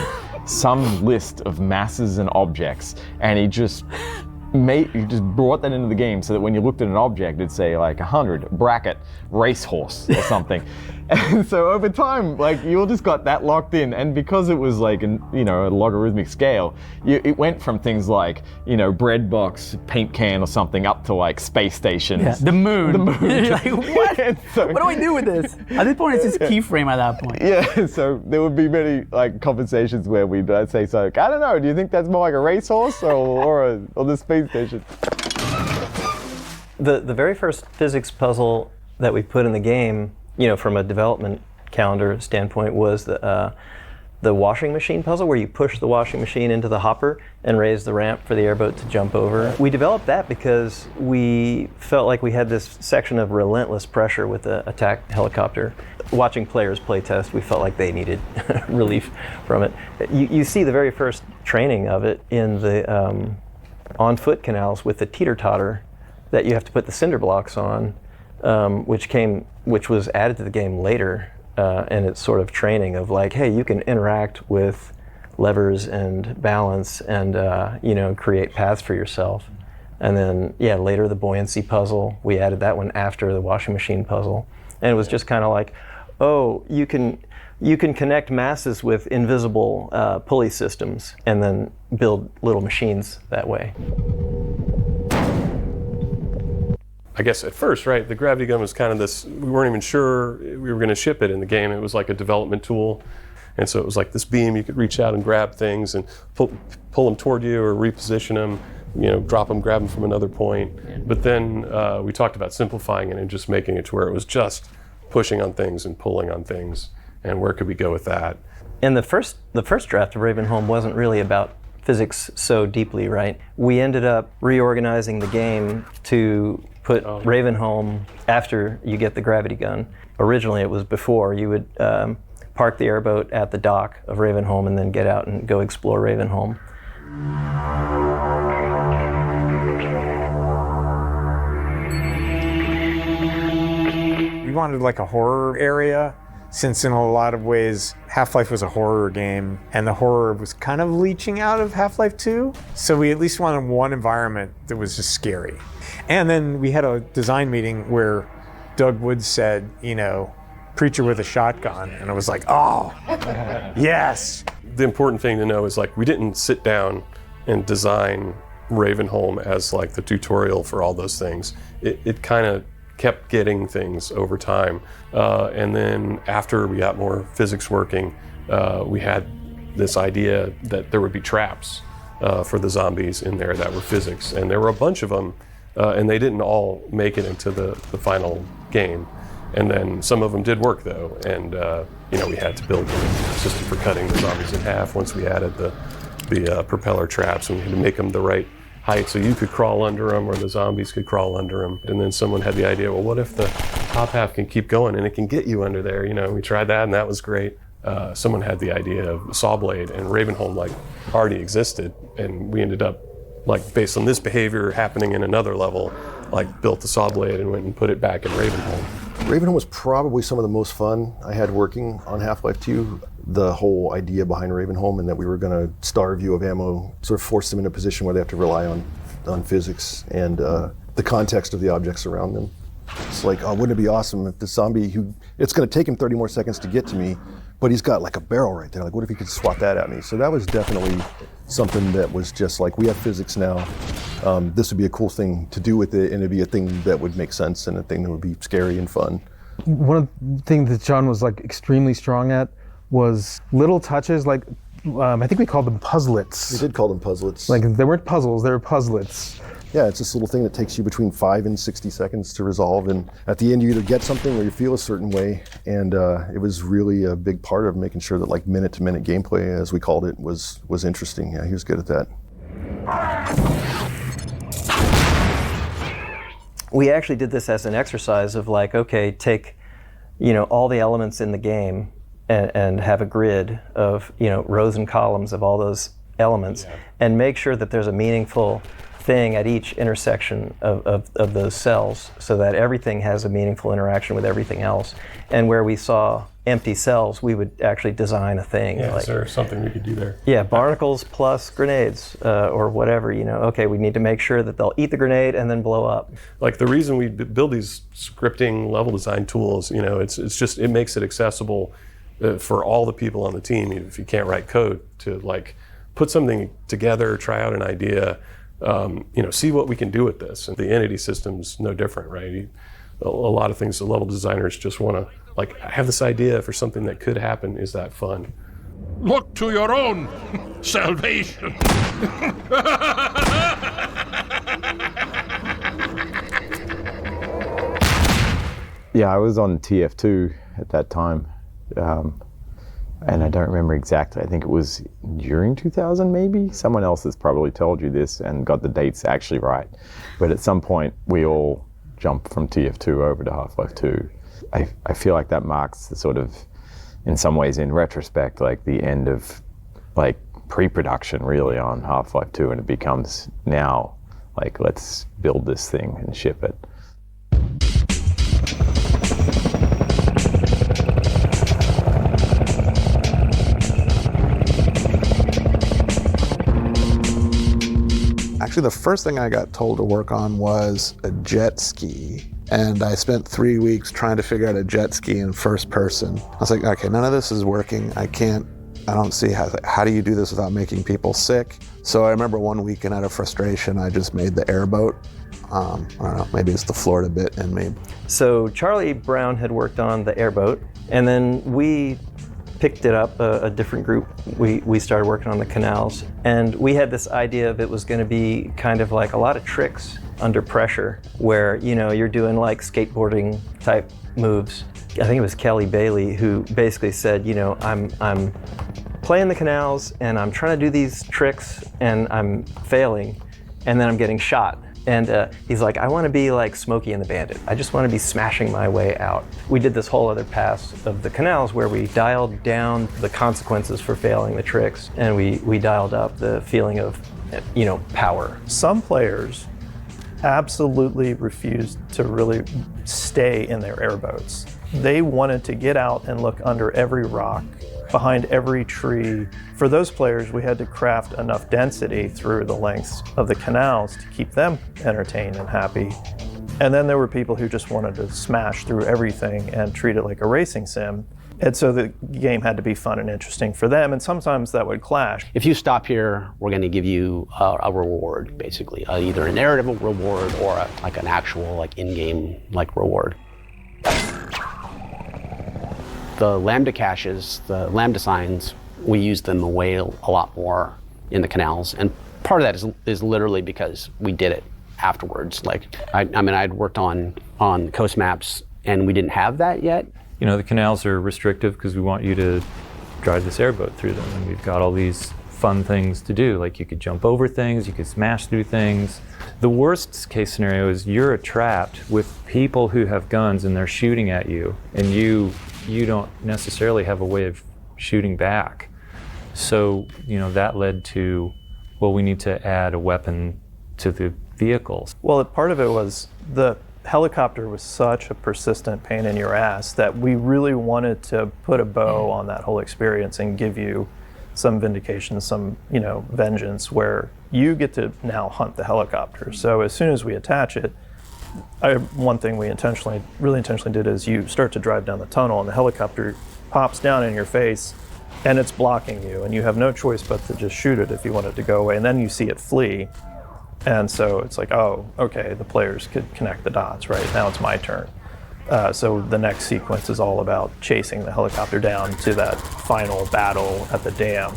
some list of masses and objects, and he just brought that into the game so that when you looked at an object, it'd say like 100 bracket racehorse or something. And so over time, like you all just got that locked in, and because it was like a logarithmic scale, it went from things like bread box, paint can or something up to like space stations. Yeah, the moon. You're like, what? So, what do I do with this? At this point, it's just keyframe at that point. Yeah, so there would be many like conversations where we'd say, so I don't know, do you think that's more like a racehorse or the space station? The very first physics puzzle that we put in the game, from a development calendar standpoint, was the washing machine puzzle, where you push the washing machine into the hopper and raise the ramp for the airboat to jump over. We developed that because we felt like we had this section of relentless pressure with the attack helicopter. Watching players play test, we felt like they needed relief from it. You see the very first training of it in the on-foot canals with the teeter-totter that you have to put the cinder blocks on, which was added to the game later, and it's sort of training of like, hey, you can interact with levers and balance and create paths for yourself. And then later the buoyancy puzzle, we added that one after the washing machine puzzle, and it was just kind of like, oh, you can connect masses with invisible pulley systems and then build little machines that way. I guess at first, right, the gravity gun was kind of this, we weren't even sure we were going to ship it in the game. It was like a development tool. And so it was like this beam, you could reach out and grab things and pull them toward you or reposition them, drop them, grab them from another point. But then we talked about simplifying it and just making it to where it was just pushing on things and pulling on things. And where could we go with that? And the first draft of Ravenholm wasn't really about physics so deeply, right? We ended up reorganizing the game to put Ravenholm after you get the gravity gun. Originally it was before. You would park the airboat at the dock of Ravenholm and then get out and go explore Ravenholm. We wanted like a horror area, since in a lot of ways Half-Life was a horror game and the horror was kind of leaching out of Half-Life 2. So we at least wanted one environment that was just scary. And then we had a design meeting where Doug Woods said, preacher with a shotgun. And I was like, oh, yes. The important thing to know is like, we didn't sit down and design Ravenholm as like the tutorial for all those things. It kind of kept getting things over time. And then after we got more physics working, we had this idea that there would be traps for the zombies in there that were physics. And there were a bunch of them, and they didn't all make it into the final game. And then some of them did work though, and we had to build a system for cutting the zombies in half once we added the propeller traps, and we had to make them the right height so you could crawl under them or the zombies could crawl under them. And then someone had the idea, well, what if the top half can keep going and it can get you under there? We tried that and that was great. Someone had the idea of saw blade, and Ravenholm already existed, and we ended up based on this behavior happening in another level, built the saw blade and went and put it back in Ravenholm. Ravenholm was probably some of the most fun I had working on Half-Life 2. The whole idea behind Ravenholm, and that we were going to starve you of ammo, sort of force them in a position where they have to rely on physics and the context of the objects around them. It's wouldn't it be awesome if the zombie it's going to take him 30 more seconds to get to me, but he's got a barrel right there. What if he could swat that at me? So that was definitely something that was just we have physics now. This would be a cool thing to do with it, and it'd be a thing that would make sense and a thing that would be scary and fun. One of the things that John was extremely strong at was little touches, I think we called them puzzlets. We did call them puzzlets. They weren't puzzles, they were puzzlets. Yeah, it's this little thing that takes you between 5 and 60 seconds to resolve, and at the end you either get something or you feel a certain way, and it was really a big part of making sure that minute-to-minute gameplay, as we called it, was interesting. Yeah, he was good at that. We actually did this as an exercise of okay, take all the elements in the game and have a grid of rows and columns of all those elements, and make sure that there's a meaningful thing at each intersection of those cells, so that everything has a meaningful interaction with everything else. And where we saw empty cells, we would actually design a thing. Yeah, is there something we could do there? Yeah, barnacles plus grenades, or whatever. Okay, we need to make sure that they'll eat the grenade and then blow up. The reason we build these scripting level design tools, it's just, it makes it accessible for all the people on the team, even if you can't write code, to put something together, try out an idea, see what we can do with this. And the entity system's no different, right? A lot of things the level designers just want to, I have this idea for something that could happen. Is that fun? Look to your own salvation. Yeah, I was on TF2 at that time. And I don't remember exactly. I think it was during 2000 maybe. Someone else has probably told you this and got the dates actually right. But at some point we all jumped from TF2 over to Half-Life 2. I feel like that marks the sort of, in some ways in retrospect, the end of pre-production really on Half-Life 2, and it becomes now let's build this thing and ship it. Actually, the first thing I got told to work on was a jet ski. And I spent 3 weeks trying to figure out a jet ski in first person. I was like, okay, none of this is working. I don't see how do you do this without making people sick? So I remember one weekend out of frustration, I just made the airboat. I don't know, maybe it's the Florida bit in me. So Charlie Brown had worked on the airboat, and then we picked it up, a different group. We started working on the canals, and we had this idea of it was going to be kind of a lot of tricks under pressure, where you're doing skateboarding type moves. I think it was Kelly Bailey who basically said, I'm playing the canals and I'm trying to do these tricks and I'm failing, and then I'm getting shot. And he's like, I want to be like Smokey and the Bandit. I just want to be smashing my way out. We did this whole other pass of the canals where we dialed down the consequences for failing the tricks, and we dialed up the feeling of, power. Some players absolutely refused to really stay in their airboats. They wanted to get out and look under every rock, behind every tree. For those players, we had to craft enough density through the lengths of the canals to keep them entertained and happy. And then there were people who just wanted to smash through everything and treat it like a racing sim. And so the game had to be fun and interesting for them, and sometimes that would clash. If you stop here, we're going to give you a reward, basically, either a narrative reward or like an actual in-game reward. The lambda caches, the lambda signs, we use them a lot more in the canals, and part of that is literally because we did it afterwards. I'd worked on coast maps, and we didn't have that yet. The canals are restrictive because we want you to drive this airboat through them, and we've got all these fun things to do. Like you could jump over things, you could smash through things. The worst case scenario is you're trapped with people who have guns and they're shooting at you, and you don't necessarily have a way of shooting back. So, that led to, we need to add a weapon to the vehicles. Well, part of it was the helicopter was such a persistent pain in your ass that we really wanted to put a bow on that whole experience and give you some vindication, some, vengeance, where you get to now hunt the helicopter. So as soon as we attach it, one thing we really intentionally did is you start to drive down the tunnel and the helicopter pops down in your face and it's blocking you, and you have no choice but to just shoot it if you want it to go away, and then you see it flee. And so it's like, oh, okay, the players could connect the dots, right? Now it's my turn. So the next sequence is all about chasing the helicopter down to that final battle at the dam.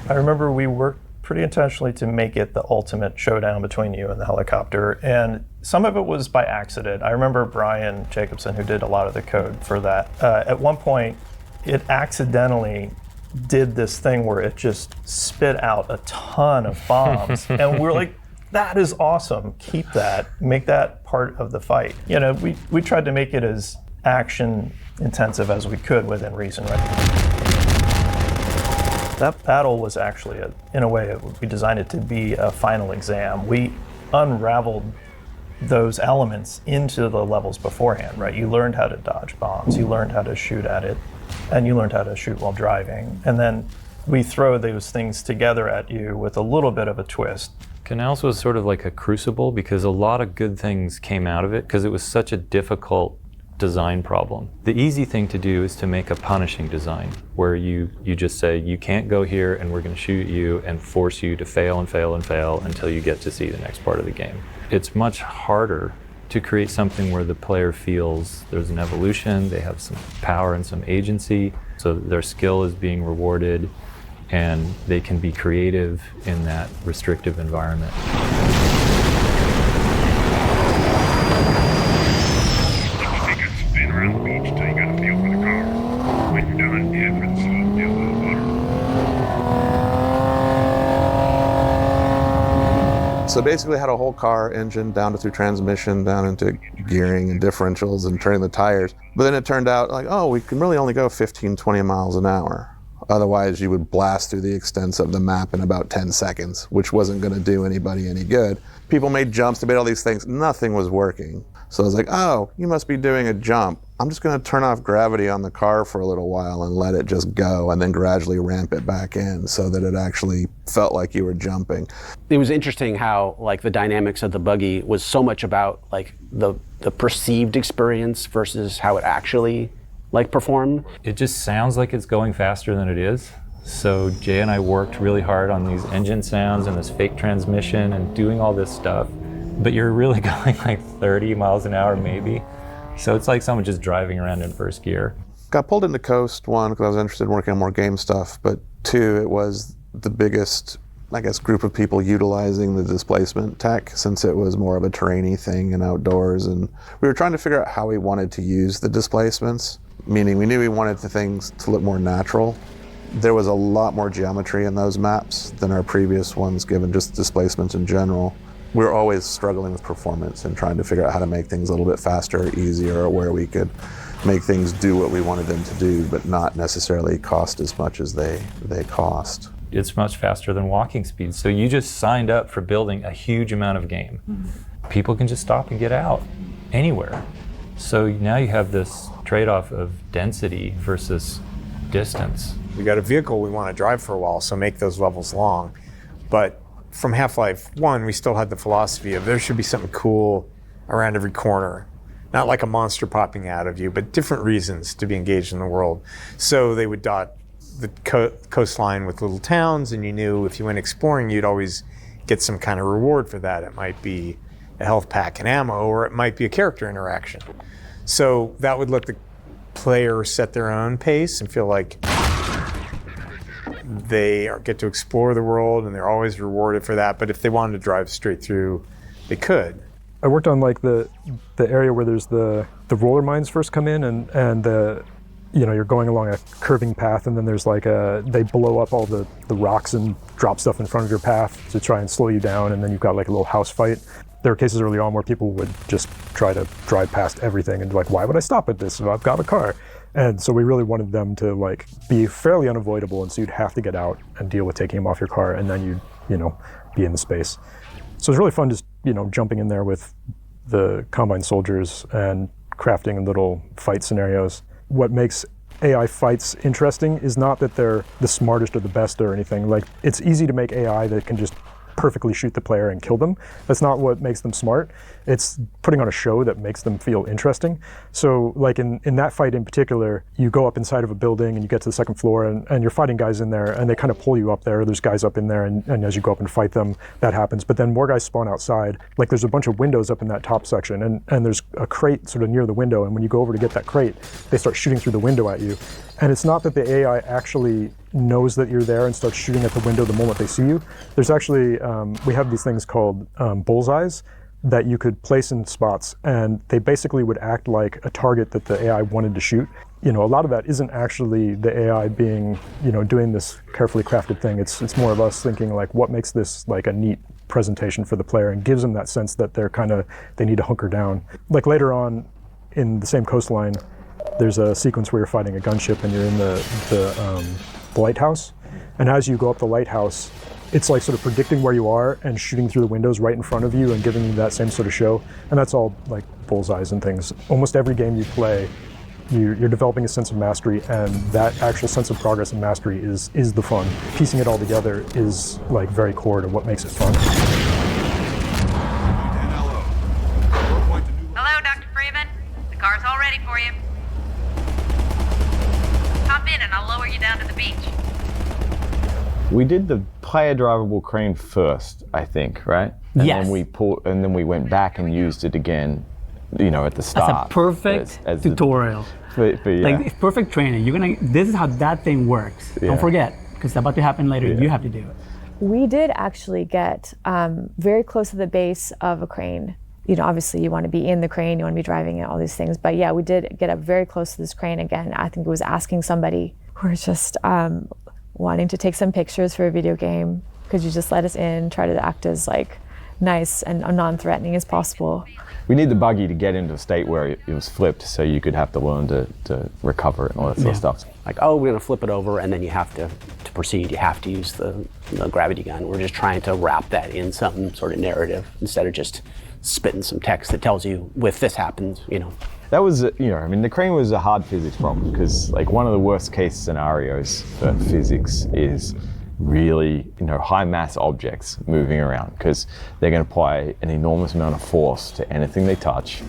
I remember we worked pretty intentionally to make it the ultimate showdown between you and the helicopter, and some of it was by accident. I remember Brian Jacobson, who did a lot of the code for that, at one point, it accidentally did this thing where it just spit out a ton of bombs. And we were like, that is awesome. Keep that. Make that part of the fight. We tried to make it as action intensive as we could within reason. Right? That battle was actually, in a way, we designed it to be a final exam. We unraveled those elements into the levels beforehand, right? You learned how to dodge bombs. You learned how to shoot at it. And you learned how to shoot while driving. And then we throw those things together at you with a little bit of a twist. Canals was sort of like a crucible because a lot of good things came out of it because it was such a difficult design problem. The easy thing to do is to make a punishing design where you just say, you can't go here and we're going to shoot you and force you to fail and fail and fail until you get to see the next part of the game. It's much harder to create something where the player feels there's an evolution, they have some power and some agency, so their skill is being rewarded and they can be creative in that restrictive environment. Take a spin around the beach till you got a feel for the car. When you're done, head for the salt, do a little butter. So basically had a whole car engine down to through transmission, down into gearing and differentials and turning the tires. But then it turned out we can really only go 15, 20 miles an hour. Otherwise you would blast through the extents of the map in about 10 seconds, which wasn't gonna do anybody any good. People made jumps, they made all these things, nothing was working. So I was like, oh, you must be doing a jump. I'm just gonna turn off gravity on the car for a little while and let it just go and then gradually ramp it back in so that it actually felt like you were jumping. It was interesting how the dynamics of the buggy was so much about the perceived experience versus how it actually performed. It just sounds like it's going faster than it is. So Jay and I worked really hard on these engine sounds and this fake transmission and doing all this stuff, but you're really going 30 miles an hour maybe. So it's like someone just driving around in first gear. Got pulled into Coast, one, because I was interested in working on more game stuff, but two, it was the biggest, group of people utilizing the displacement tech since it was more of a terrainy thing and outdoors. And we were trying to figure out how we wanted to use the displacements, meaning we knew we wanted the things to look more natural. There was a lot more geometry in those maps than our previous ones, given just displacements in general. We were always struggling with performance and trying to figure out how to make things a little bit faster, easier, or where we could make things do what we wanted them to do, but not necessarily cost as much as they cost. It's much faster than walking speed. So you just signed up for building a huge amount of game. Mm-hmm. People can just stop and get out anywhere. So now you have this trade-off of density versus distance. We got a vehicle we want to drive for a while, so make those levels long. But from Half-Life 1, we still had the philosophy of there should be something cool around every corner. not like a monster popping out of you, but different reasons to be engaged in the world. So they would dot the coastline with little towns, and you knew if you went exploring, you'd always get some kind of reward for that. It might be a health pack and ammo, or it might be a character interaction. So that would let the player set their own pace and feel like they get to explore the world, and they're always rewarded for that. But if they wanted to drive straight through, they could. I worked on like the area where there's the roller mines first come in, and the, you know, you're going along a curving path, and then there's like they blow up all the rocks and drop stuff in front of your path to try and slow you down, and then you've got like a little house fight. There were cases early on where people would just try to drive past everything and be like, why would I stop at this if I've got a car? And so we really wanted them to like be fairly unavoidable, and so you'd have to get out and deal with taking them off your car, and then you'd, you know, be in the space. So it's really fun just, you know, jumping in there with the Combine soldiers and crafting little fight scenarios. What makes AI fights interesting is not that they're the smartest or the best or anything. Like, it's easy to make AI that can just perfectly shoot the player and kill them. That's not what makes them smart. It's putting on a show that makes them feel interesting. So like in that fight in particular, you go up inside of a building and you get to the second floor, and you're fighting guys in there, and they kind of pull you up there. There's guys up in there, and as you go up and fight them, that happens. But then more guys spawn outside. Like, there's a bunch of windows up in that top section, and there's a crate sort of near the window, and when you go over to get that crate, they start shooting through the window at you. And it's not that the AI actually knows that you're there and starts shooting at the window the moment they see you. There's actually, we have these things called bullseyes that you could place in spots, and they basically would act like a target that the AI wanted to shoot. You know, a lot of that isn't actually the AI being, you know, doing this carefully crafted thing. It's more of us thinking like, what makes this like a neat presentation for the player and gives them that sense that they need to hunker down. Like later on in the same coastline, there's a sequence where you're fighting a gunship and you're in the lighthouse. And as you go up the lighthouse, it's like sort of predicting where you are and shooting through the windows right in front of you and giving you that same sort of show. And that's all like bullseyes and things. Almost every game you play, you're developing a sense of mastery, and that actual sense of progress and mastery is the fun. Piecing it all together is like very core to what makes it fun. Hello, Dr. Freeman. The car's all ready for you. Hop in and I'll lower you down to the beach. We did the player drivable crane first, I think, right? And Yes. then we went back and used it again, you know, at the start. That's a perfect tutorial. Yeah. Like, it's perfect training. This is how that thing works. Yeah. Don't forget, because it's about to happen later. Yeah. You have to do it. We did actually get very close to the base of a crane. You know, obviously you want to be in the crane, you want to be driving it, all these things. But yeah, we did get up very close to this crane again. I think it was asking somebody who was just wanting to take some pictures for a video game. Could you just let us in, try to act as like nice and non-threatening as possible. We need the buggy to get into a state where it was flipped, so you could have to learn to recover it and all that sort of stuff. Like, oh, we're gonna flip it over, and then you have to proceed, you have to use the gravity gun. We're just trying to wrap that in some sort of narrative instead of just spitting some text that tells you, if this happens, you know. That was, you know, I mean, the crane was a hard physics problem because, like, one of the worst case scenarios for physics is really, you know, high mass objects moving around because they're going to apply an enormous amount of force to anything they touch.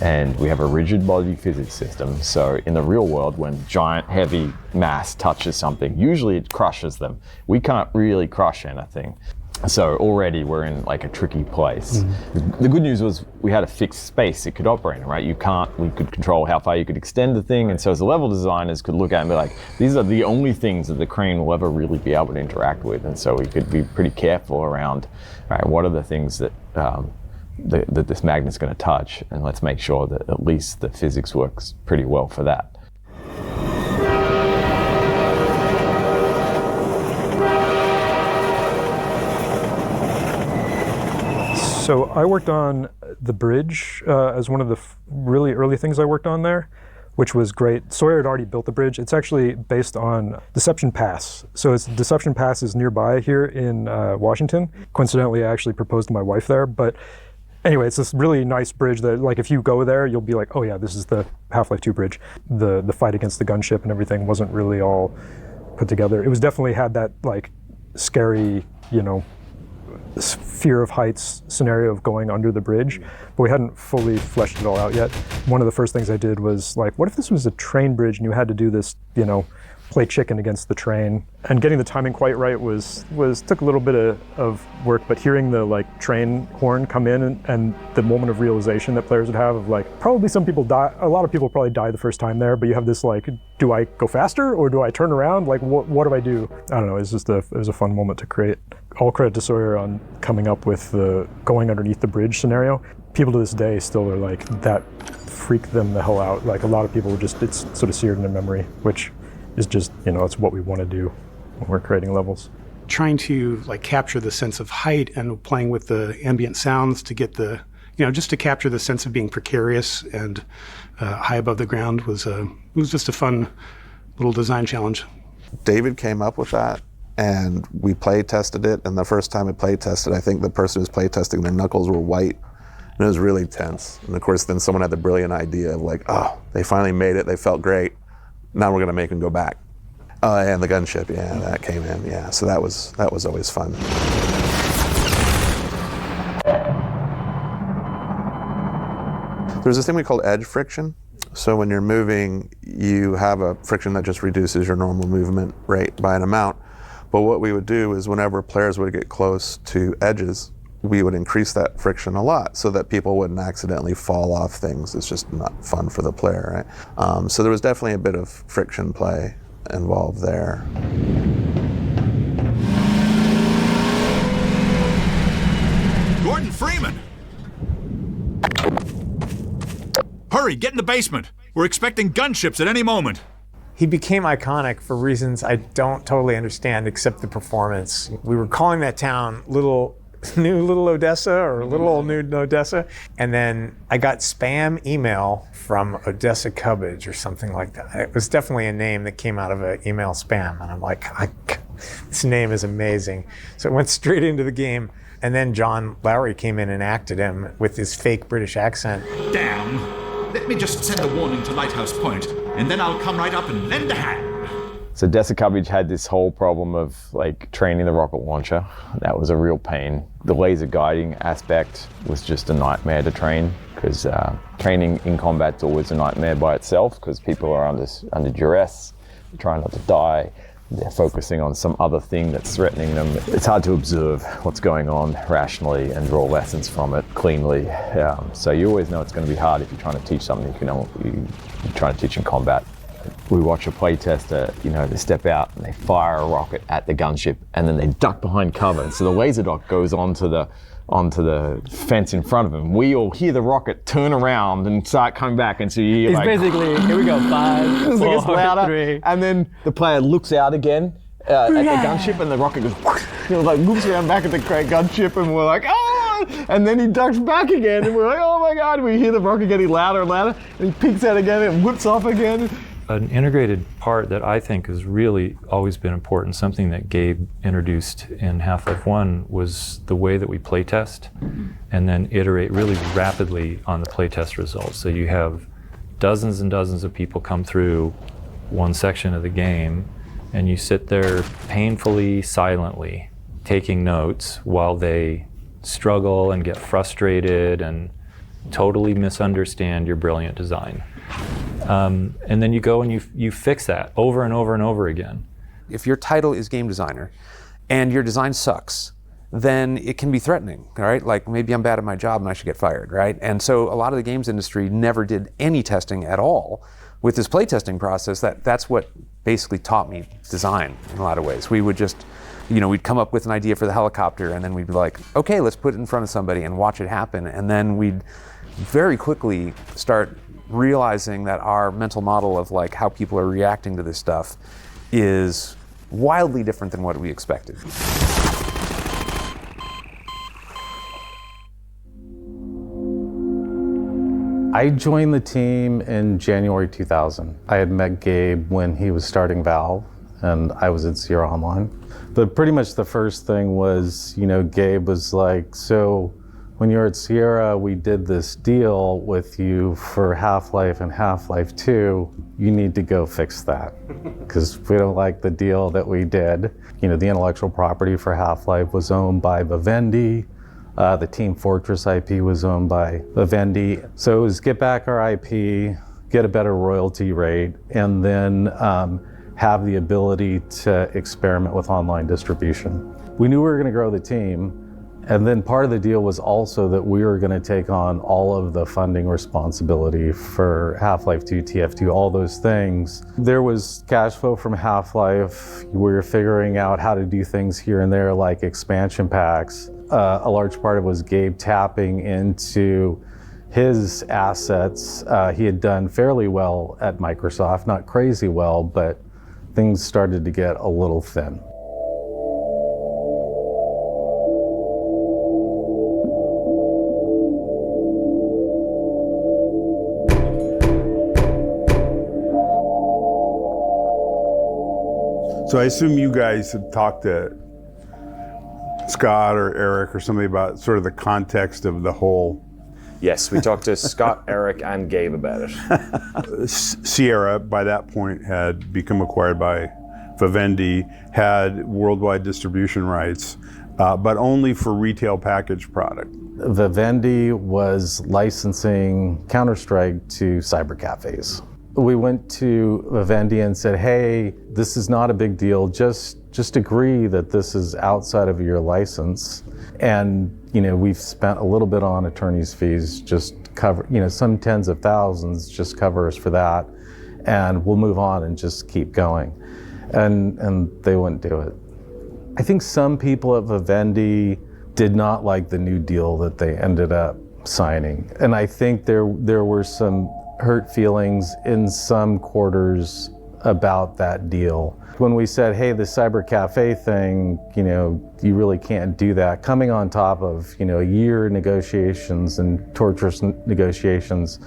And we have a rigid body physics system. So in the real world, when giant heavy mass touches something, usually it crushes them. We can't really crush anything. So already we're in like a tricky place. Mm-hmm. The good news was we had a fixed space it could operate in, right? We could control how far you could extend the thing. And so as the level designers could look at it and be like, these are the only things that the crane will ever really be able to interact with. And so we could be pretty careful around, right, what are the things that that this magnet's going to touch, and let's make sure that at least the physics works pretty well for that. So I worked on the bridge as one of the really early things I worked on there, which was great. Sawyer had already built the bridge. It's actually based on Deception Pass. So Deception Pass is nearby here in Washington. Coincidentally, I actually proposed to my wife there, but anyway, it's this really nice bridge that, like, if you go there, you'll be like, oh yeah, this is the Half-Life 2 bridge. The fight against the gunship and everything wasn't really all put together. It was definitely had that, like, scary, you know, fear of heights scenario of going under the bridge, but we hadn't fully fleshed it all out yet. One of the first things I did was like, what if this was a train bridge and you had to do this, you know, play chicken against the train? And getting the timing quite right was took a little bit of work, but hearing the like train horn come in and the moment of realization that players would have of like, probably some people die, a lot of people probably die the first time there, but you have this like, do I go faster or do I turn around? Like, what do I do? I don't know, it was a fun moment to create. All credit to Sawyer on coming up with the going underneath the bridge scenario. People to this day still are like, that freaked them the hell out. Like a lot of people just, it's sort of seared in their memory, which is just, you know, it's what we want to do when we're creating levels. Trying to like capture the sense of height and playing with the ambient sounds to get the, you know, just to capture the sense of being precarious and high above the ground was just a fun little design challenge. David came up with that and we play tested it, and the first time we play tested, I think the person who was play testing, their knuckles were white and it was really tense. And of course then someone had the brilliant idea of like, oh, they finally made it, they felt great. Now we're gonna make them go back. And the gunship, yeah, that came in, yeah. So that was always fun. There's this thing we call edge friction. So when you're moving, you have a friction that just reduces your normal movement rate by an amount. But what we would do is whenever players would get close to edges, we would increase that friction a lot so that people wouldn't accidentally fall off things. It's just not fun for the player, right? So there was definitely a bit of friction play involved there. Gordon Freeman! Hurry, get in the basement. We're expecting gunships at any moment. He became iconic for reasons I don't totally understand except the performance. We were calling that town New Little Odessa or Little Old New Odessa. And then I got spam email from Odessa Cubbage or something like that. It was definitely a name that came out of an email spam. And I'm like, this name is amazing. So it went straight into the game. And then John Lowry came in and acted him with his fake British accent. Damn. Let me just send a warning to Lighthouse Point, and then I'll come right up and lend a hand. So Odessa Cubbage had this whole problem of like training the rocket launcher. That was a real pain. The laser guiding aspect was just a nightmare to train because training in combat's always a nightmare by itself because people are under duress, trying not to die. They're focusing on some other thing that's threatening them. It's hard to observe what's going on rationally and draw lessons from it cleanly. So you always know it's going to be hard if you're trying to teach something you're trying to teach in combat. We watch a playtester, you know, they step out and they fire a rocket at the gunship and then they duck behind cover. And so the laser dot goes onto the fence in front of them. We all hear the rocket turn around and start coming back, and so you hear it's basically, here we go, 5, 4, louder, 3. And then the player looks out again at the gunship and the rocket goes, you know, like looks around back at the gunship and we're like, oh! And then he ducks back again and we're like, oh my God, we hear the rocket getting louder and louder and he peeks out again and whips off again. An integrated part that I think has really always been important, something that Gabe introduced in Half-Life 1 was the way that we playtest and then iterate really rapidly on the playtest results. So you have dozens and dozens of people come through one section of the game and you sit there painfully, silently, taking notes while they struggle and get frustrated and totally misunderstand your brilliant design. And then you go and you fix that over and over and over again. If your title is game designer and your design sucks, then it can be threatening, right? Like maybe I'm bad at my job and I should get fired, right? And so a lot of the games industry never did any testing at all. With this playtesting process, that's what basically taught me design in a lot of ways. We would just, you know, we'd come up with an idea for the helicopter and then we'd be like, okay, let's put it in front of somebody and watch it happen. And then we'd very quickly start realizing that our mental model of like how people are reacting to this stuff is wildly different than what we expected. I joined the team in January 2000. I had met Gabe when he was starting Valve and I was at Sierra Online. But pretty much the first thing was, you know, Gabe was like, so when you were at Sierra, we did this deal with you for Half-Life and Half-Life 2. You need to go fix that because we don't like the deal that we did. the intellectual property for Half-Life was owned by Vivendi. The Team Fortress IP was owned by Vivendi. So it was get back our IP, get a better royalty rate, and then have the ability to experiment with online distribution. We knew we were going to grow the team, and then part of the deal was also that we were going to take on all of the funding responsibility for Half-Life 2, TF2, all those things. There was cash flow from Half-Life. We were figuring out how to do things here and there, like expansion packs. A large part of it was Gabe tapping into his assets. He had done fairly well at Microsoft, not crazy well, but things started to get a little thin. So I assume you guys have talked to Scott or Eric or somebody about sort of the context of the whole. Yes, we talked to Scott, Eric, and Gabe about it. Sierra, by that point, had become acquired by Vivendi, had worldwide distribution rights, but only for retail packaged product. Vivendi was licensing Counter-Strike to cyber cafes. We went to Vivendi and said, hey, this is not a big deal. Just agree that this is outside of your license. And, we've spent a little bit on attorney's fees, just cover, some tens of thousands, just cover us for that. And we'll move on and just keep going. And they wouldn't do it. I think some people at Vivendi did not like the new deal that they ended up signing. And I think there were some hurt feelings in some quarters about that deal. When we said, hey, the cyber cafe thing, you really can't do that. Coming on top of, a year of negotiations and torturous negotiations,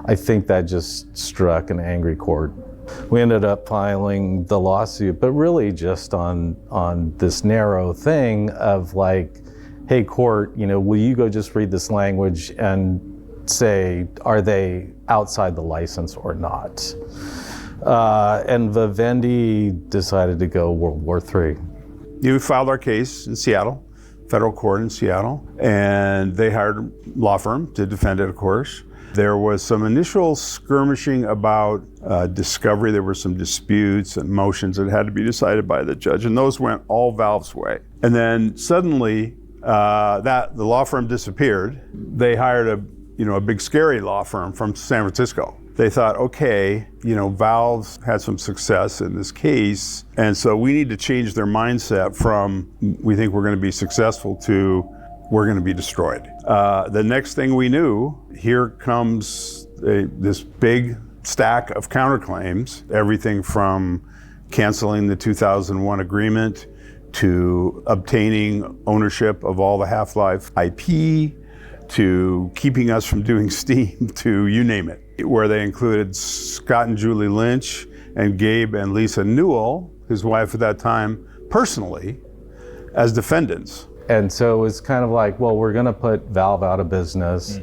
I think that just struck an angry chord. We ended up filing the lawsuit, but really just on this narrow thing of like, hey, court, will you go just read this language and say, are they outside the license or not? And Vivendi decided to go World War III. You filed our case in Seattle, federal court in Seattle, and they hired a law firm to defend it, of course. There was some initial skirmishing about discovery. There were some disputes and motions that had to be decided by the judge, and those went all Valve's way. And then suddenly, the law firm disappeared. They hired a big scary law firm from San Francisco. They thought, okay, Valve's had some success in this case, and so we need to change their mindset from we think we're going to be successful to we're going to be destroyed. The next thing we knew, here comes this big stack of counterclaims, everything from canceling the 2001 agreement to obtaining ownership of all the Half-Life IP, to keeping us from doing Steam, to you name it, where they included Scott and Julie Lynch and Gabe and Lisa Newell, his wife at that time, personally, as defendants. And so it was kind of like, well, we're going to put Valve out of business,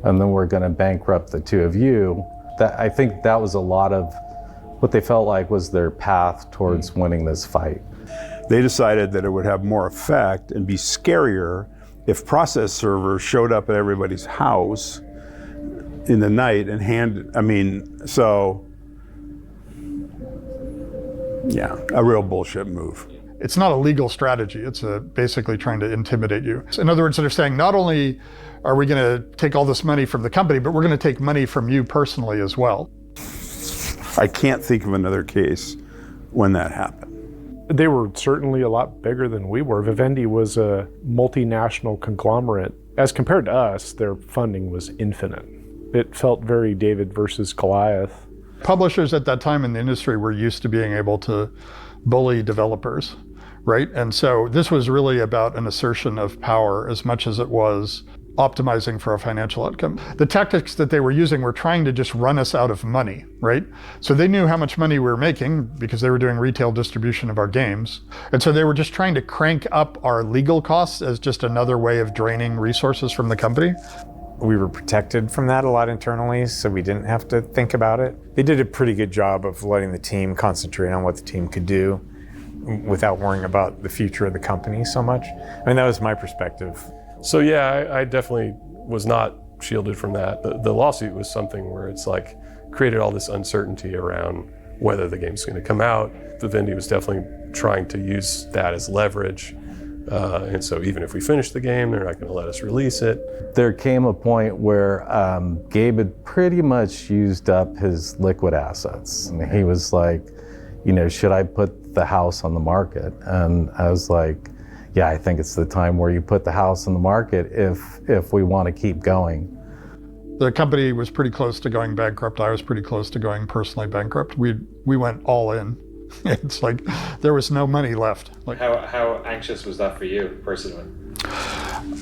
and then we're going to bankrupt the two of you. I think that was a lot of what they felt like was their path towards winning this fight. They decided that it would have more effect and be scarier if process servers showed up at everybody's house in the night and a real bullshit move. It's not a legal strategy. It's basically trying to intimidate you. In other words, they're saying not only are we going to take all this money from the company, but we're going to take money from you personally as well. I can't think of another case when that happened. They were certainly a lot bigger than we were. Vivendi was a multinational conglomerate. As compared to us, their funding was infinite. It felt very David versus Goliath. Publishers at that time in the industry were used to being able to bully developers, right? And so this was really about an assertion of power as much as it was optimizing for a financial outcome. The tactics that they were using were trying to just run us out of money, right? So they knew how much money we were making because they were doing retail distribution of our games. And so they were just trying to crank up our legal costs as just another way of draining resources from the company. We were protected from that a lot internally, so we didn't have to think about it. They did a pretty good job of letting the team concentrate on what the team could do. without worrying about the future of the company so much. I mean, that was my perspective. So yeah, I definitely was not shielded from that. The lawsuit was something where it's like created all this uncertainty around whether the game's going to come out. Vivendi was definitely trying to use that as leverage. And so even if we finish the game, they're not going to let us release it. There came a point where Gabe had pretty much used up his liquid assets. And he was like, you know, should I put the house on the market? And I was like, yeah, I think it's the time where you put the house on the market if we want to keep going. The company was pretty close to going bankrupt. I was pretty close to going personally bankrupt. We went all in. It's like there was no money left. Like, how anxious was that for you personally?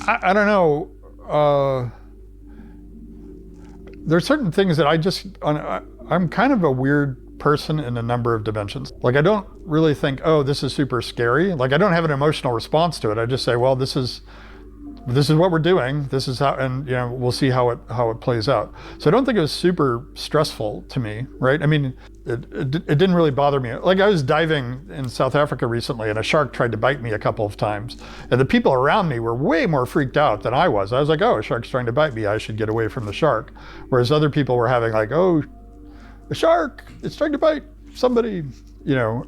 I don't know. There's certain things that I'm kind of a weird person in a number of dimensions. Like I don't really think, oh, this is super scary. Like I don't have an emotional response to it. I just say, well, this is what we're doing. This is how, and you know, we'll see how it plays out. So I don't think it was super stressful to me, right? I mean, it didn't really bother me. Like I was diving in South Africa recently and a shark tried to bite me a couple of times. And the people around me were way more freaked out than I was. I was like, oh, a shark's trying to bite me. I should get away from the shark. Whereas other people were having like, oh, a shark, it's trying to bite somebody, you know.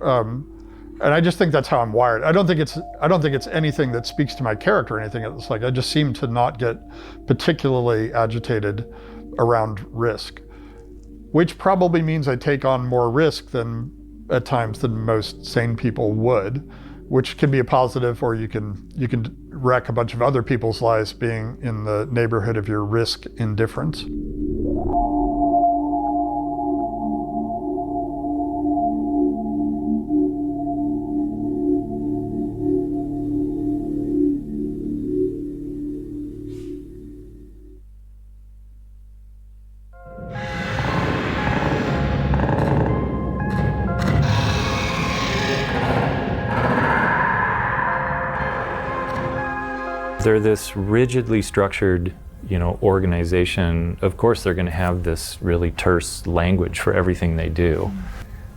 And I just think that's how I'm wired. I don't think it's anything that speaks to my character or anything. It's like I just seem to not get particularly agitated around risk, which probably means I take on more risk than at times than most sane people would, which can be a positive, or you can wreck a bunch of other people's lives being in the neighborhood of your risk indifference. They're this rigidly structured, you know, organization. Of course, they're going to have this really terse language for everything they do.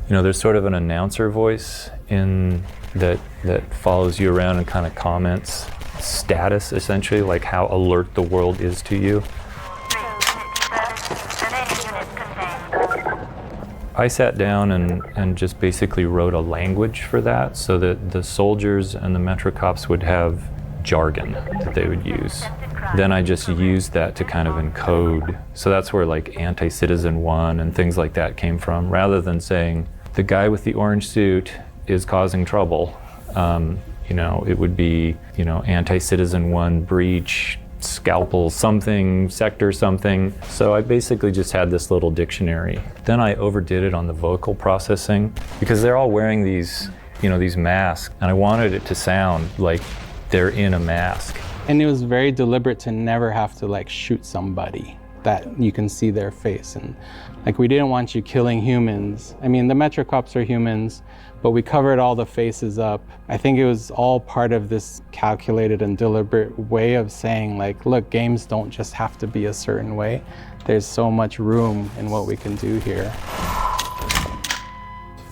You know, there's sort of an announcer voice in that follows you around and kind of comments status, essentially, like how alert the world is to you. I sat down and just basically wrote a language for that so that the soldiers and the Metro cops would have jargon that they would use. Then I just used that to kind of encode. So that's where like anti-citizen one and things like that came from. Rather than saying the guy with the orange suit is causing trouble, you know, it would be, you know, anti-citizen one breach, scalpel something, sector something. So I basically just had this little dictionary. Then I overdid it on the vocal processing because they're all wearing these, you know, these masks, and I wanted it to sound like they're in a mask. And it was very deliberate to never have to like shoot somebody that you can see their face. And like we didn't want you killing humans. I mean, the Metro cops are humans, but we covered all the faces up. I think it was all part of this calculated and deliberate way of saying like, look, games don't just have to be a certain way. There's so much room in what we can do here.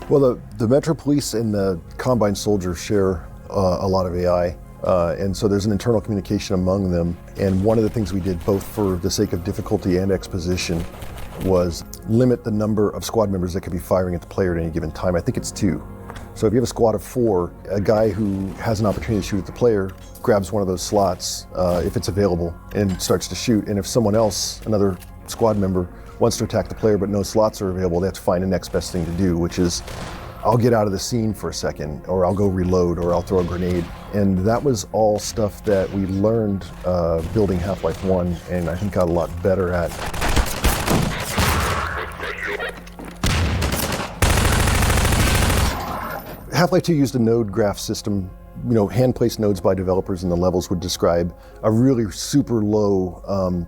Well, the Metro Police and the Combine Soldiers share a lot of AI. And so there's an internal communication among them. And one of the things we did, both for the sake of difficulty and exposition, was limit the number of squad members that could be firing at the player at any given time. I think it's 2. So if you have a squad of 4, a guy who has an opportunity to shoot at the player grabs one of those slots, if it's available, and starts to shoot. And if someone else, another squad member, wants to attack the player but no slots are available, they have to find the next best thing to do, which is I'll get out of the scene for a second, or I'll go reload, or I'll throw a grenade. And that was all stuff that we learned building Half-Life 1, and I think got a lot better at. Half-Life 2 used a node graph system. You know, hand-placed nodes by developers in the levels would describe a really super low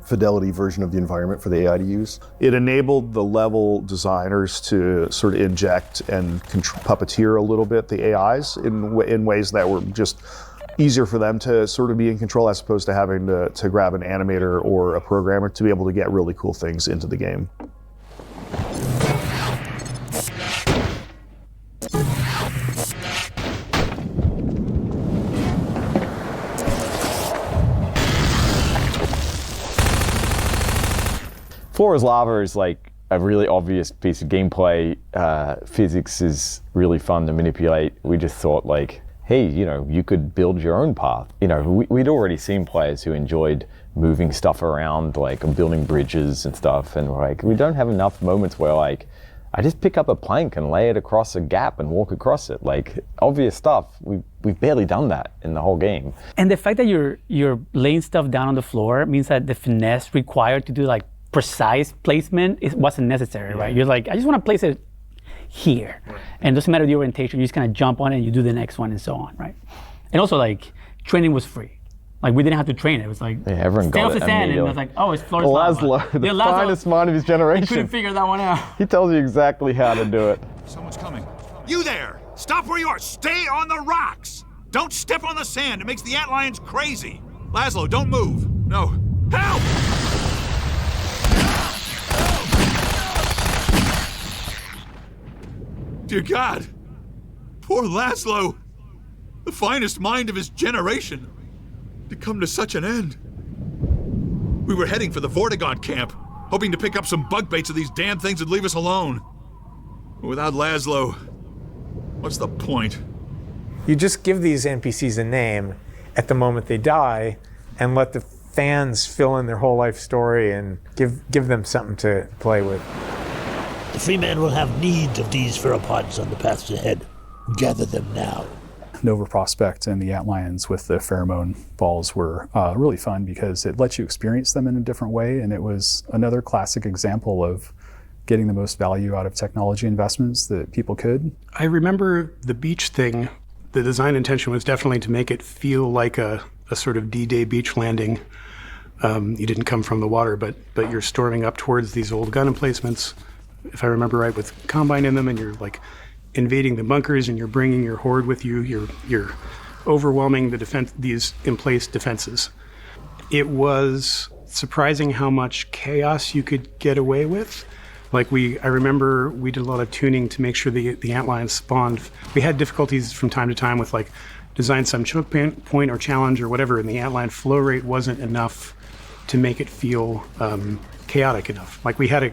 fidelity version of the environment for the AI to use. It enabled the level designers to sort of inject and puppeteer a little bit the AIs in ways that were just easier for them to sort of be in control, as opposed to having to grab an animator or a programmer to be able to get really cool things into the game. Floor is Lava is like a really obvious piece of gameplay. Physics is really fun to manipulate. We just thought like, hey, you know, you could build your own path. You know, we'd already seen players who enjoyed moving stuff around, like building bridges and stuff, and we're like, we don't have enough moments where like, I just pick up a plank and lay it across a gap and walk across it. Like, obvious stuff. We've barely done that in the whole game. And the fact that you're laying stuff down on the floor means that the finesse required to do like precise placement wasn't necessary, right? You're like, I just want to place it here. Right. And it doesn't matter the orientation, you just kind of jump on it and you do the next one and so on, right? And also like, training was free. Like, we didn't have to train it. It was like, everyone got it sand, and it was like, oh, it's Floor is Lava. Laszlo, the finest mind of his generation. Couldn't figure that one out. He tells you exactly how to do it. Someone's coming. You there! Stop where you are! Stay on the rocks! Don't step on the sand, it makes the antlions crazy! Laszlo, don't move! No. Help! Dear God! Poor Laszlo! The finest mind of his generation! To come to such an end. We were heading for the Vortigaunt camp, hoping to pick up some bug baits so these damn things would leave us alone. Without Laszlo, what's the point? You just give these NPCs a name at the moment they die and let the fans fill in their whole life story and give them something to play with. The free man will have need of these pheropods on the paths ahead. Gather them now. Nova Prospect and the antlions with the pheromone balls were really fun because it lets you experience them in a different way, and it was another classic example of getting the most value out of technology investments that people could. I remember the beach thing. The design intention was definitely to make it feel like a sort of D-Day beach landing. You didn't come from the water, but you're storming up towards these old gun emplacements, if I remember right, with Combine in them, and you're like invading the bunkers, and you're bringing your horde with you. You're overwhelming the defense, these in-place defenses. It was surprising how much chaos you could get away with. Like I remember we did a lot of tuning to make sure the antlions spawned. We had difficulties from time to time with like design some choke point or challenge or whatever, and the antlion flow rate wasn't enough to make it feel chaotic enough. Like we had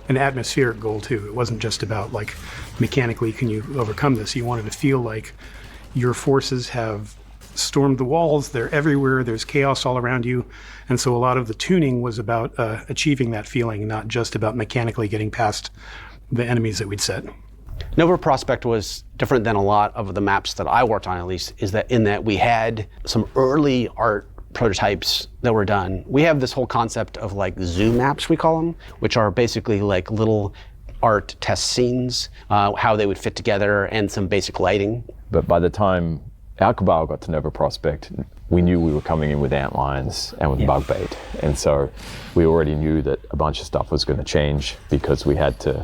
an atmospheric goal too. It wasn't just about like mechanically can you overcome this. You wanted to feel like your forces have stormed the walls, they're everywhere, there's chaos all around you. And so a lot of the tuning was about achieving that feeling, not just about mechanically getting past the enemies that we'd set. Nova Prospect was different than a lot of the maps that I worked on, at least, is that in that we had some early art prototypes that were done. We have this whole concept of like zoo maps, we call them, which are basically like little art test scenes, how they would fit together, and some basic lighting. But by the time our cabal got to Nova Prospect, we knew we were coming in with antlions and with bug bait. And so we already knew that a bunch of stuff was going to change because we had to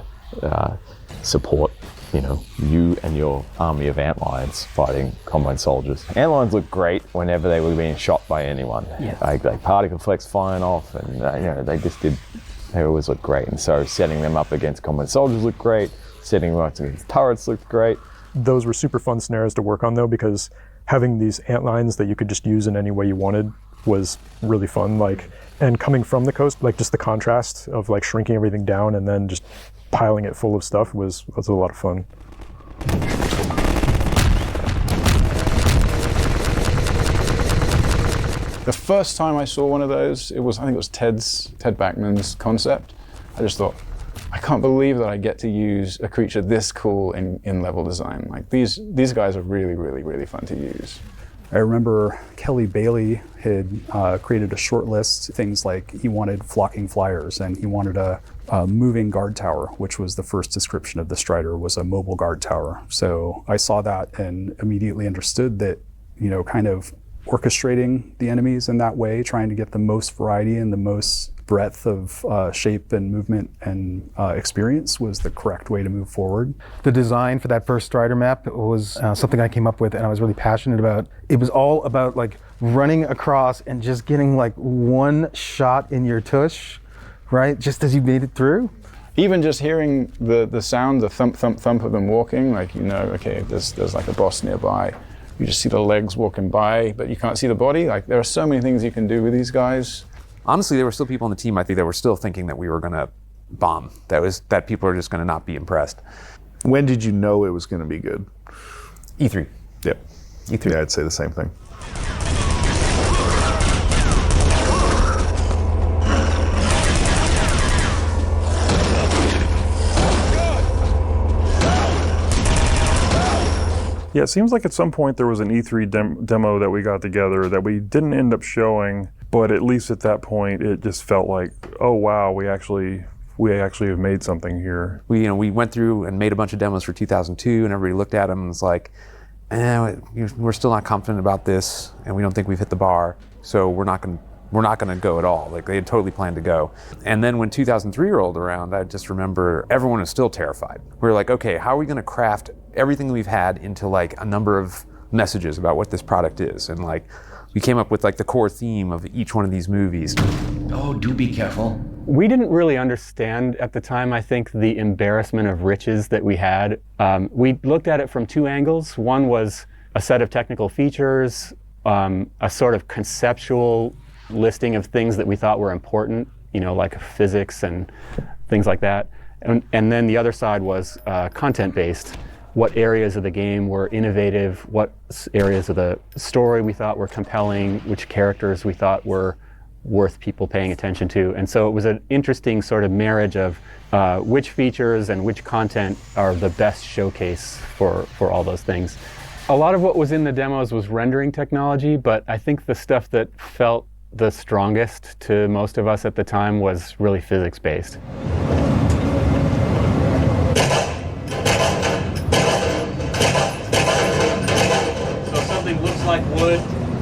support, you know, you and your army of antlions fighting Combine soldiers. Antlions looked great whenever they were being shot by anyone. Yes. Like particle flecks flying off, and you know, they always looked great. And so setting them up against Combine soldiers looked great. Setting them up against turrets looked great. Those were super fun scenarios to work on though, because having these antlions that you could just use in any way you wanted was really fun. Like, and coming from the coast, like just the contrast of like shrinking everything down and then just piling it full of stuff was a lot of fun. The first time I saw one of those, I think it was Ted Backman's concept. I just thought, I can't believe that I get to use a creature this cool in level design. Like these guys are really, really, really fun to use. I remember Kelly Bailey had created a short list, things like he wanted flocking flyers and he wanted a moving guard tower, which was the first description of the Strider, was a mobile guard tower. So I saw that and immediately understood that, you know, kind of orchestrating the enemies in that way, trying to get the most variety and the most breadth of shape and movement and experience was the correct way to move forward. The design for that first Strider map was something I came up with and I was really passionate about. It was all about like running across and just getting like one shot in your tush, right? Just as you made it through. Even just hearing the sound, the thump, thump, thump of them walking, like, you know, okay, there's like a boss nearby. You just see the legs walking by, but you can't see the body. Like, there are so many things you can do with these guys. honestly, there were still people on the team, I think, that were still thinking that we were going to bomb. That people are just going to not be impressed. When did you know it was going to be good? E3. Yep. E3. Yeah, I'd say the same thing. Yeah, it seems like at some point there was an E3 demo that we got together that we didn't end up showing, but at least at that point it just felt like, oh wow, we actually have made something here. We went through and made a bunch of demos for 2002, and everybody looked at them and was like, we're still not confident about this, and we don't think we've hit the bar, so we're not going to go at all. Like, they had totally planned to go. And then when 2003 rolled around, I just remember everyone was still terrified. We were like, okay, how are we going to craft everything we've had into like a number of messages about what this product is? And like, we came up with like the core theme of each one of these movies. Oh, do be careful. We didn't really understand at the time, I think, the embarrassment of riches that we had. We looked at it from two angles. One was a set of technical features, a sort of conceptual listing of things that we thought were important, like physics and things like that. And then the other side was content-based. What areas of the game were innovative, what areas of the story we thought were compelling, which characters we thought were worth people paying attention to. And so it was an interesting sort of marriage of which features and which content are the best showcase for all those things. A lot of what was in the demos was rendering technology, but I think the stuff that felt the strongest to most of us at the time was really physics-based. So something looks like wood,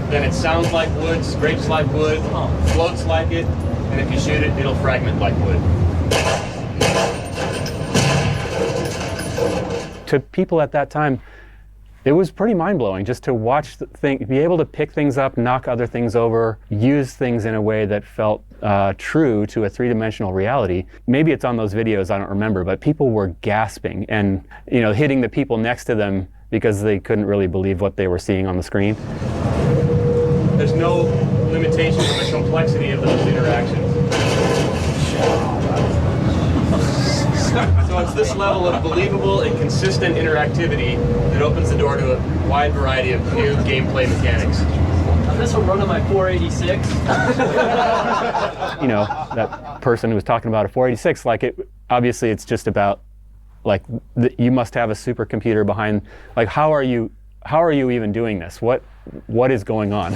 then it sounds like wood, scrapes like wood, floats like it, and if you shoot it, it'll fragment like wood. To people at that time, it was pretty mind-blowing just to watch be able to pick things up, knock other things over, use things in a way that felt true to a three-dimensional reality. Maybe it's on those videos, I don't remember, but people were gasping and hitting the people next to them because they couldn't really believe what they were seeing on the screen. There's no limitation on the complexity of those interactions. So it's this level of believable and consistent interactivity that opens the door to a wide variety of new gameplay mechanics. This will run on my 486. That person who was talking about a 486, obviously it's just about, you must have a supercomputer behind, how are you even doing this? What is going on?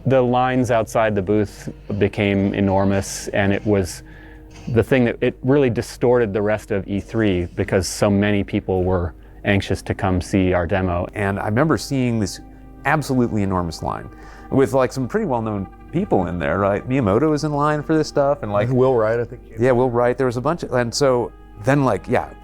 The lines outside the booth became enormous, and it was the thing that it really distorted the rest of E3 because so many people were anxious to come see our demo. And I remember seeing this absolutely enormous line with some pretty well-known people in there, right? Miyamoto was in line for this stuff, and Will Wright, I think. Yeah, Will Wright. There was a bunch of, and so then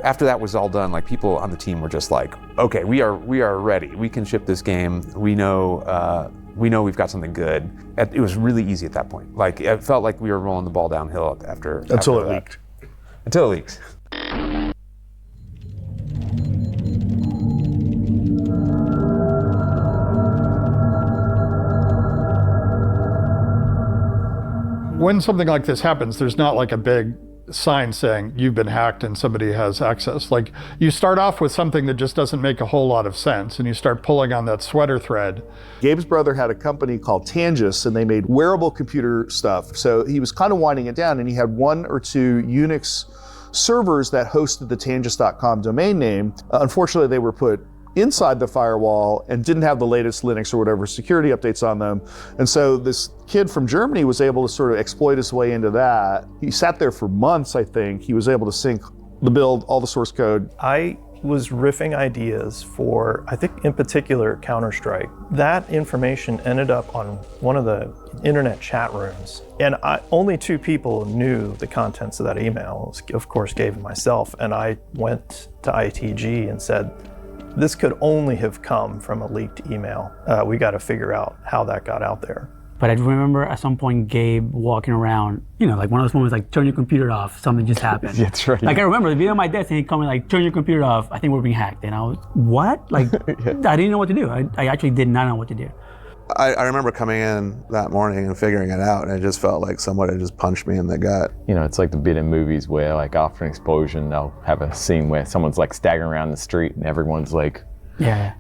after that was all done, people on the team were just like, okay, we are ready. We can ship this game. We know we've got something good. It was really easy at that point. It felt like we were rolling the ball downhill until it leaked. Until it leaked. When something like this happens, there's not a big sign saying you've been hacked and somebody has access. You start off with something that just doesn't make a whole lot of sense, and you start pulling on that sweater thread. Gabe's brother had a company called Tangis, and they made wearable computer stuff. So he was kind of winding it down, and he had 1 or 2 Unix servers that hosted the tangis.com domain name. Unfortunately, they were put inside the firewall and didn't have the latest Linux or whatever security updates on them. And so this kid from Germany was able to sort of exploit his way into that. He sat there for months, I think. He was able to sync the build, all the source code. I was riffing ideas for, I think in particular, Counter-Strike. That information ended up on one of the internet chat rooms. And only 2 people knew the contents of that email. It was, of course, Gabe and myself. And I went to ITG and said, this could only have come from a leaked email. We got to figure out how that got out there. But I remember at some point Gabe walking around, you know, like one of those moments like, turn your computer off, something just happened. That's right. Like I remember the video on my desk and he coming like, turn your computer off, I think we're being hacked. And I was, what? Like, I didn't know what to do. I actually did not know what to do. I remember coming in that morning and figuring it out, and it just felt like someone had just punched me in the gut. You know, it's like the bit in movies where, like, after an explosion, they'll have a scene where someone's like staggering around the street and everyone's like, yeah.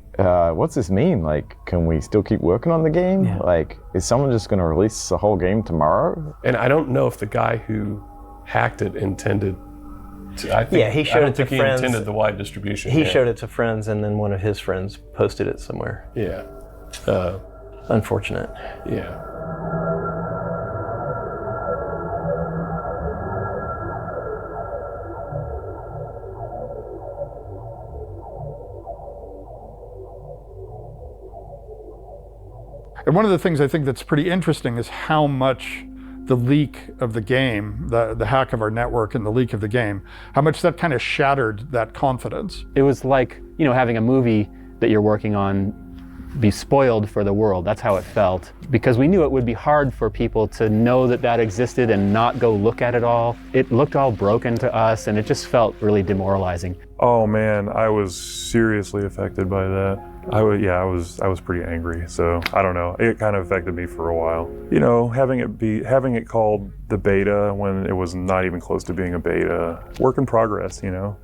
What's this mean? Like, can we still keep working on the game? Yeah. Like, is someone just going to release the whole game tomorrow? And I don't know if the guy who hacked it intended to, I think, yeah, he showed it to friends. He intended the wide distribution. He showed it to friends, and then one of his friends posted it somewhere. Yeah. Unfortunate. Yeah. And one of the things I think that's pretty interesting is how much the leak of the game, the hack of our network and the leak of the game, how much that kind of shattered that confidence. It was like, you know, having a movie that you're working on be spoiled for the world. That's how it felt. Because we knew it would be hard for people to know that that existed and not go look at it all. It looked all broken to us, and it just felt really demoralizing. Oh man, I was seriously affected by that. I was pretty angry. So I don't know. It kind of affected me for a while. You know, having it called the beta when it was not even close to being a beta. Work in progress, you know.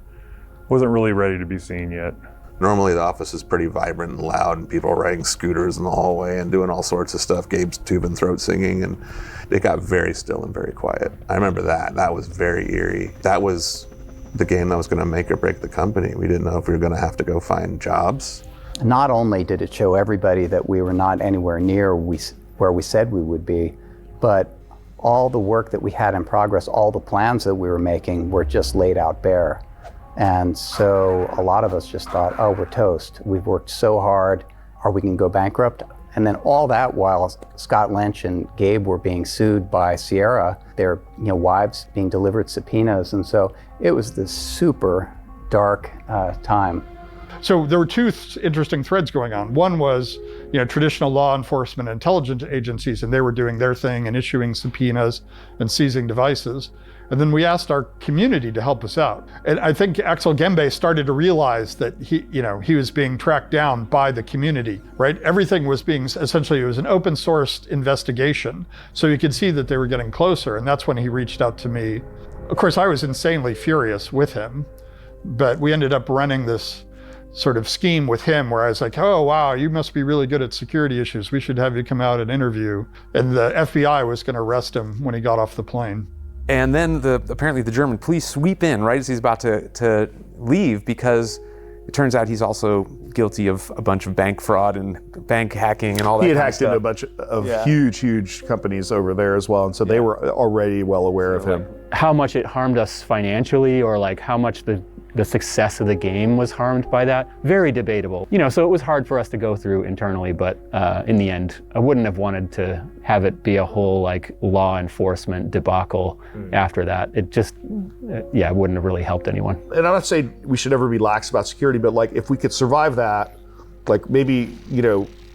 Wasn't really ready to be seen yet. Normally the office is pretty vibrant and loud, and people are riding scooters in the hallway and doing all sorts of stuff. Gabe's tube and throat singing, and it got very still and very quiet. I remember that. That was very eerie. That was the game that was going to make or break the company. We didn't know if we were going to have to go find jobs. Not only did it show everybody that we were not anywhere near where we said we would be, but all the work that we had in progress, all the plans that we were making were just laid out bare. And so a lot of us just thought, oh, we're toast. We've worked so hard, or we can go bankrupt. And then all that while Scott Lynch and Gabe were being sued by Sierra, their wives being delivered subpoenas. And so it was this super dark time. So there were two interesting threads going on. One was, traditional law enforcement and intelligence agencies, and they were doing their thing and issuing subpoenas and seizing devices. And then we asked our community to help us out. And I think Axel Gembe started to realize that he was being tracked down by the community, right? Everything was being, essentially, it was an open source investigation. So you could see that they were getting closer. And that's when he reached out to me. Of course, I was insanely furious with him, but we ended up running this sort of scheme with him where I was like, oh, wow, you must be really good at security issues. We should have you come out and interview. And the FBI was going to arrest him when he got off the plane. And then apparently the German police sweep in right as he's about to leave, because it turns out he's also guilty of a bunch of bank fraud and bank hacking and all that He had kind hacked of into a stuff. bunch of huge companies over there as well, and so they were already well aware of him. How much it harmed us financially, or like how much the success of the game was harmed by that, very debatable. So it was hard for us to go through internally, but in the end, I wouldn't have wanted to have it be a whole like law enforcement debacle after that. It just, it wouldn't have really helped anyone. And I'm not saying we should ever be lax about security, but like if we could survive that, like maybe,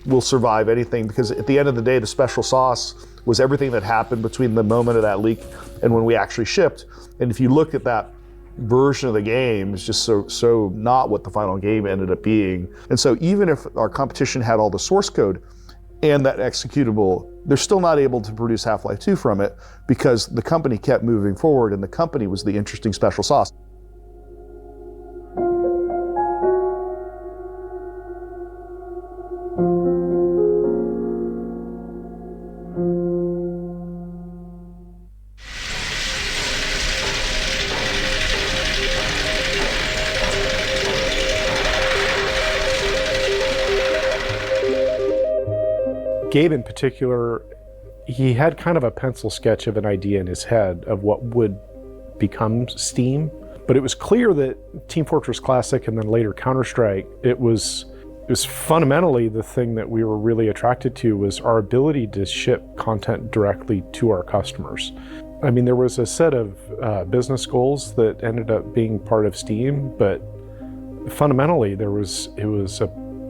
we'll survive anything, because at the end of the day, the special sauce was everything that happened between the moment of that leak and when we actually shipped. And if you look at that version of the game, it's just so not what the final game ended up being. And so even if our competition had all the source code and that executable, they're still not able to produce Half-Life 2 from it, because the company kept moving forward, and the company was the interesting special sauce. Gabe in particular, he had kind of a pencil sketch of an idea in his head of what would become Steam, but it was clear that Team Fortress Classic and then later Counter-Strike, it was fundamentally the thing that we were really attracted to was our ability to ship content directly to our customers. I mean, there was a set of business goals that ended up being part of Steam, but fundamentally it was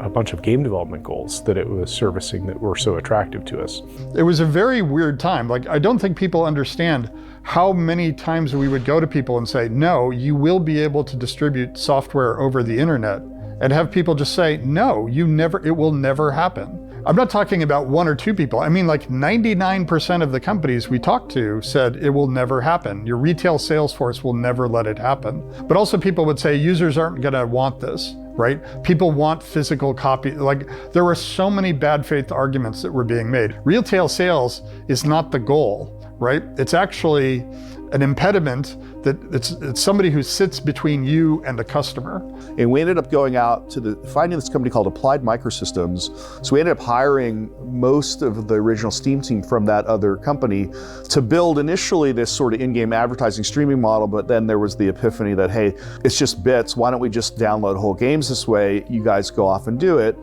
a a bunch of game development goals that it was servicing that were so attractive to us. It was a very weird time. Like, I don't think people understand how many times we would go to people and say, no, you will be able to distribute software over the internet, and have people just say, no, it will never happen. I'm not talking about one or two people. I mean, like 99% of the companies we talked to said it will never happen. Your retail sales force will never let it happen. But also people would say users aren't gonna want this, right? People want physical copy. Like, there were so many bad faith arguments that were being made. Retail sales is not the goal, right? It's actually an impediment that it's somebody who sits between you and a customer. And we ended up going out to finding this company called Applied Microsystems. So we ended up hiring most of the original Steam team from that other company to build initially this sort of in-game advertising streaming model, but then there was the epiphany that, hey, it's just bits. Why don't we just download whole games this way? You guys go off and do it.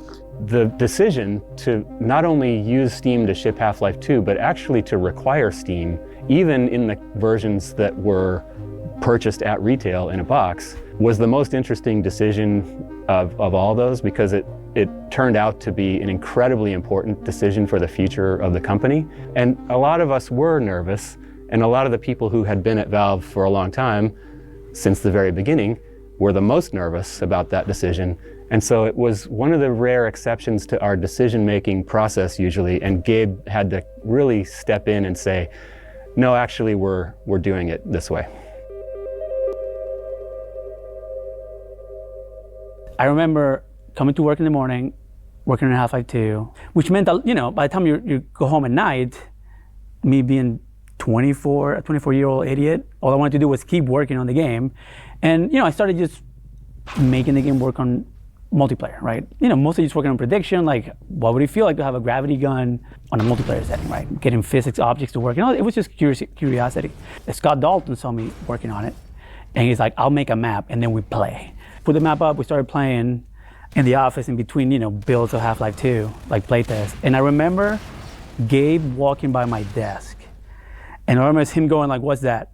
The decision to not only use Steam to ship Half-Life 2, but actually to require Steam, even in the versions that were purchased at retail in a box, was the most interesting decision of all those, because it turned out to be an incredibly important decision for the future of the company. And a lot of us were nervous, and a lot of the people who had been at Valve for a long time, since the very beginning, were the most nervous about that decision. And so it was one of the rare exceptions to our decision-making process usually, and Gabe had to really step in and say, no, actually, we're doing it this way. I remember coming to work in the morning, working on Half-Life 2, which meant that, by the time you go home at night, me being a 24-year-old idiot, all I wanted to do was keep working on the game. And, I started just making the game work on multiplayer, right? Mostly just working on prediction, like what would it feel like to have a gravity gun on a multiplayer setting, right? Getting physics objects to work. It was just curiosity. Scott Dalton saw me working on it, and he's like, I'll make a map, and then we play. Put the map up, we started playing in the office in between, builds of Half-Life 2, like playtest. And I remember Gabe walking by my desk, and I remember him going like, what's that?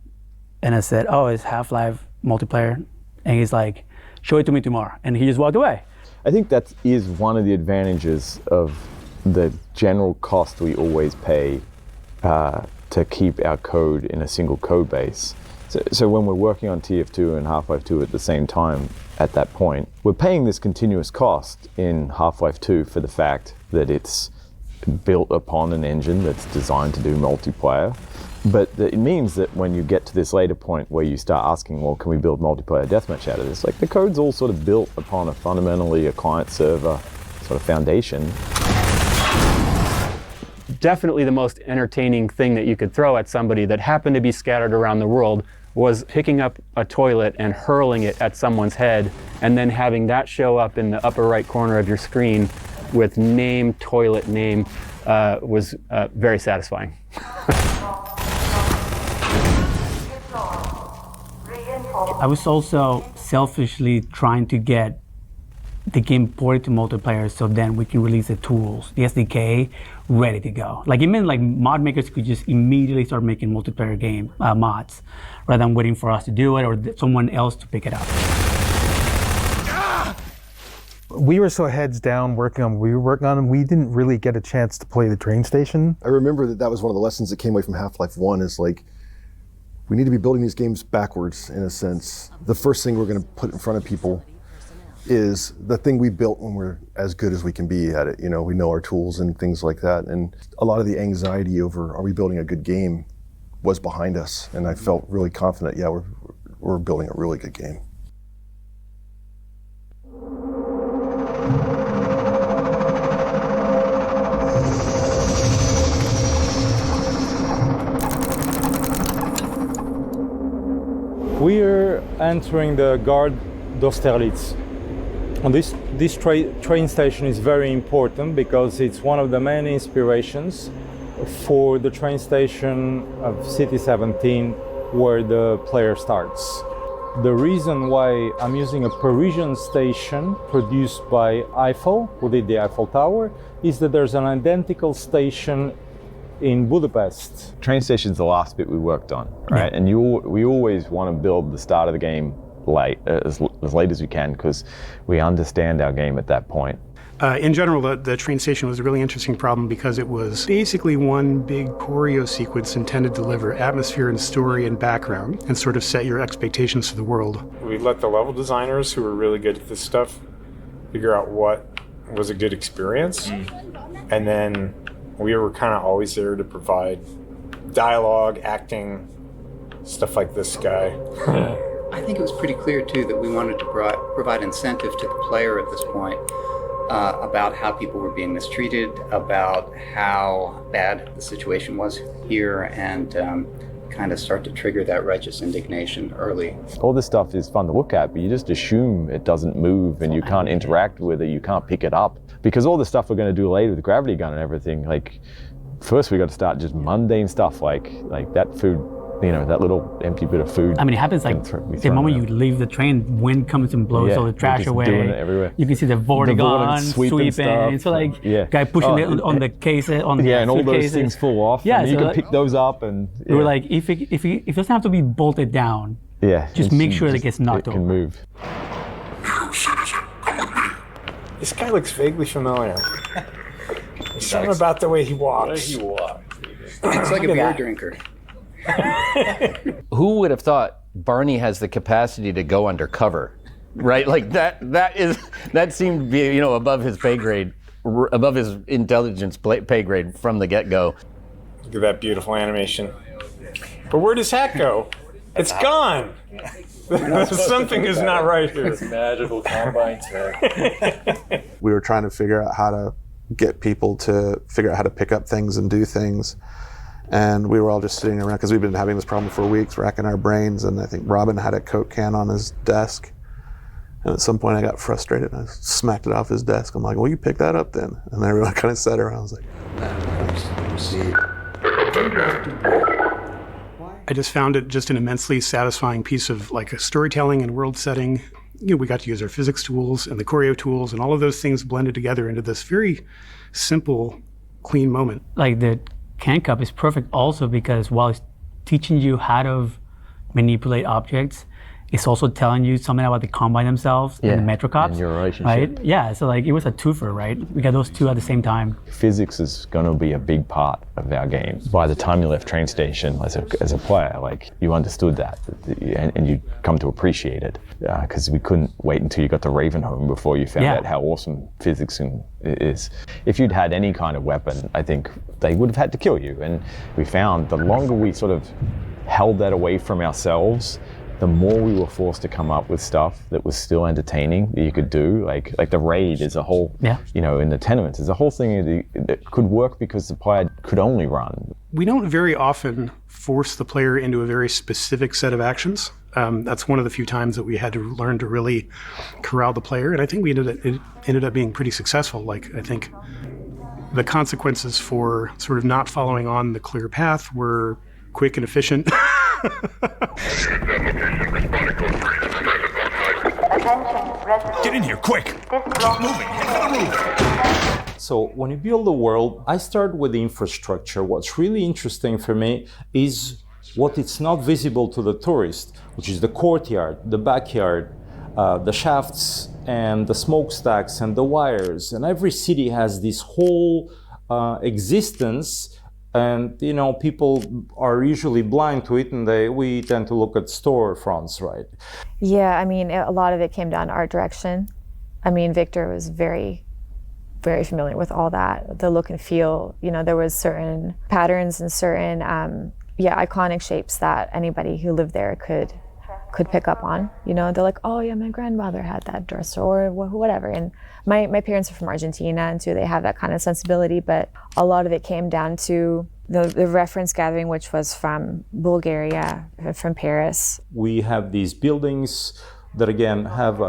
And I said, oh, it's Half-Life multiplayer. And he's like, show it to me tomorrow. And he just walked away. I think that is one of the advantages of the general cost we always pay to keep our code in a single code base. So when we're working on TF2 and Half-Life 2 at the same time, at that point, we're paying this continuous cost in Half-Life 2 for the fact that it's built upon an engine that's designed to do multiplayer. But it means that when you get to this later point where you start asking, well, can we build multiplayer deathmatch out of this? Like, the code's all sort of built upon fundamentally a client-server sort of foundation. Definitely the most entertaining thing that you could throw at somebody that happened to be scattered around the world was picking up a toilet and hurling it at someone's head, and then having that show up in the upper right corner of your screen with name, toilet name, was very satisfying. I was also selfishly trying to get the game ported to multiplayer so then we can release the tools, the SDK, ready to go. Like, it meant like mod makers could just immediately start making multiplayer game mods rather than waiting for us to do it or someone else to pick it up. We were so heads down working on what we were working on, we didn't really get a chance to play the train station. I remember that was one of the lessons that came away from Half-Life 1 is like, we need to be building these games backwards in a sense. The first thing we're going to put in front of people is the thing we built when we're as good as we can be at it. We know our tools and things like that. And a lot of the anxiety over, are we building a good game, was behind us. And I felt really confident, yeah, we're building a really good game. We're entering the Gare d'Austerlitz. And this train station is very important because it's one of the main inspirations for the train station of City 17 where the player starts. The reason why I'm using a Parisian station produced by Eiffel, who did the Eiffel Tower, is that there's an identical station in Budapest. Train station's the last bit we worked on, right? Yeah. And we always want to build the start of the game late, as late as we can, because we understand our game at that point. In general, the train station was a really interesting problem because it was basically one big choreo sequence intended to deliver atmosphere and story and background and sort of set your expectations for the world. We let the level designers, who were really good at this stuff, figure out what was a good experience. And then we were kind of always there to provide dialogue, acting, stuff like this guy. I think it was pretty clear, too, that we wanted to provide incentive to the player at this point about how people were being mistreated, about how bad the situation was here, and kind of start to trigger that righteous indignation early. All this stuff is fun to look at, but you just assume it doesn't move and you can't interact with it, you can't pick it up. Because all the stuff we're going to do later with the gravity gun and everything, like, first we got to start just mundane stuff like that food, you know, that little empty bit of food. I mean, it happens like the moment you leave the train, wind comes and blows all the trash away. Doing it everywhere. You can see the vortigon sweeping. So like, guy pushing it on the case, on the and all those suitcases. things fall off. Yeah, and so you can like, pick those up and. We were like, if it doesn't have to be bolted down. Yeah. Just make sure that it gets knocked over. It can move. This guy looks vaguely familiar. There's something about the way he walks. It's like a beer drinker. Who would have thought Barney has the capacity to go undercover, right? Like that seemed to be, you know, above his pay grade, above his intelligence pay grade from the get-go. Look at that beautiful animation. But where does hat go? It's gone. Something is not right here. It's magical combine tech. We were trying to figure out how to get people to figure out how to pick up things and do things. And we were all just sitting around, because we've been having this problem for weeks, racking our brains, and I think Robin had a Coke can on his desk. And at some point I got frustrated and I smacked it off his desk. I'm like, well, you pick that up then. And everyone kind of sat around. I was like, I just found it just an immensely satisfying piece of like a storytelling and world setting. You know, we got to use our physics tools and the choreo tools, and all of those things blended together into this very simple, clean moment. Like the can cup is perfect also because while it's teaching you how to manipulate objects, it's also telling you something about the combine themselves and the metro cops. And your relationship. Right? Yeah, so like it was a twofer, right? We got those two at the same time. Physics is going to be a big part of our game. By the time you left train station as a player, like you understood that and you come to appreciate it, because we couldn't wait until you got to Ravenholm before you found out how awesome physics is. If you'd had any kind of weapon, I think they would have had to kill you. And we found the longer we sort of held that away from ourselves, the more we were forced to come up with stuff that was still entertaining that you could do. Like the raid is a whole, you know, in the tenements is a whole thing that could work because the player could only run. We don't very often force the player into a very specific set of actions. That's one of the few times that we had to learn to really corral the player, and I think it ended up being pretty successful. Like, I think the consequences for sort of not following on the clear path were quick and efficient. Get in here, quick! Keep moving, head for the roof! So when you build a world, I start with the infrastructure. What's really interesting for me is what is not visible to the tourist, which is the courtyard, the backyard, the shafts and the smokestacks and the wires. And every city has this whole existence. And, you know, people are usually blind to it, and we tend to look at storefronts, right? Yeah, I mean, a lot of it came down to art direction. I mean, Victor was very, very familiar with all that, the look and feel. You know, there was certain patterns and certain, iconic shapes that anybody who lived there could pick up on. You know, they're like, oh yeah, my grandmother had that dress, or whatever. And my parents are from Argentina, and so they have that kind of sensibility, but a lot of it came down to the reference gathering, which was from Bulgaria, from Paris. We have these buildings that again have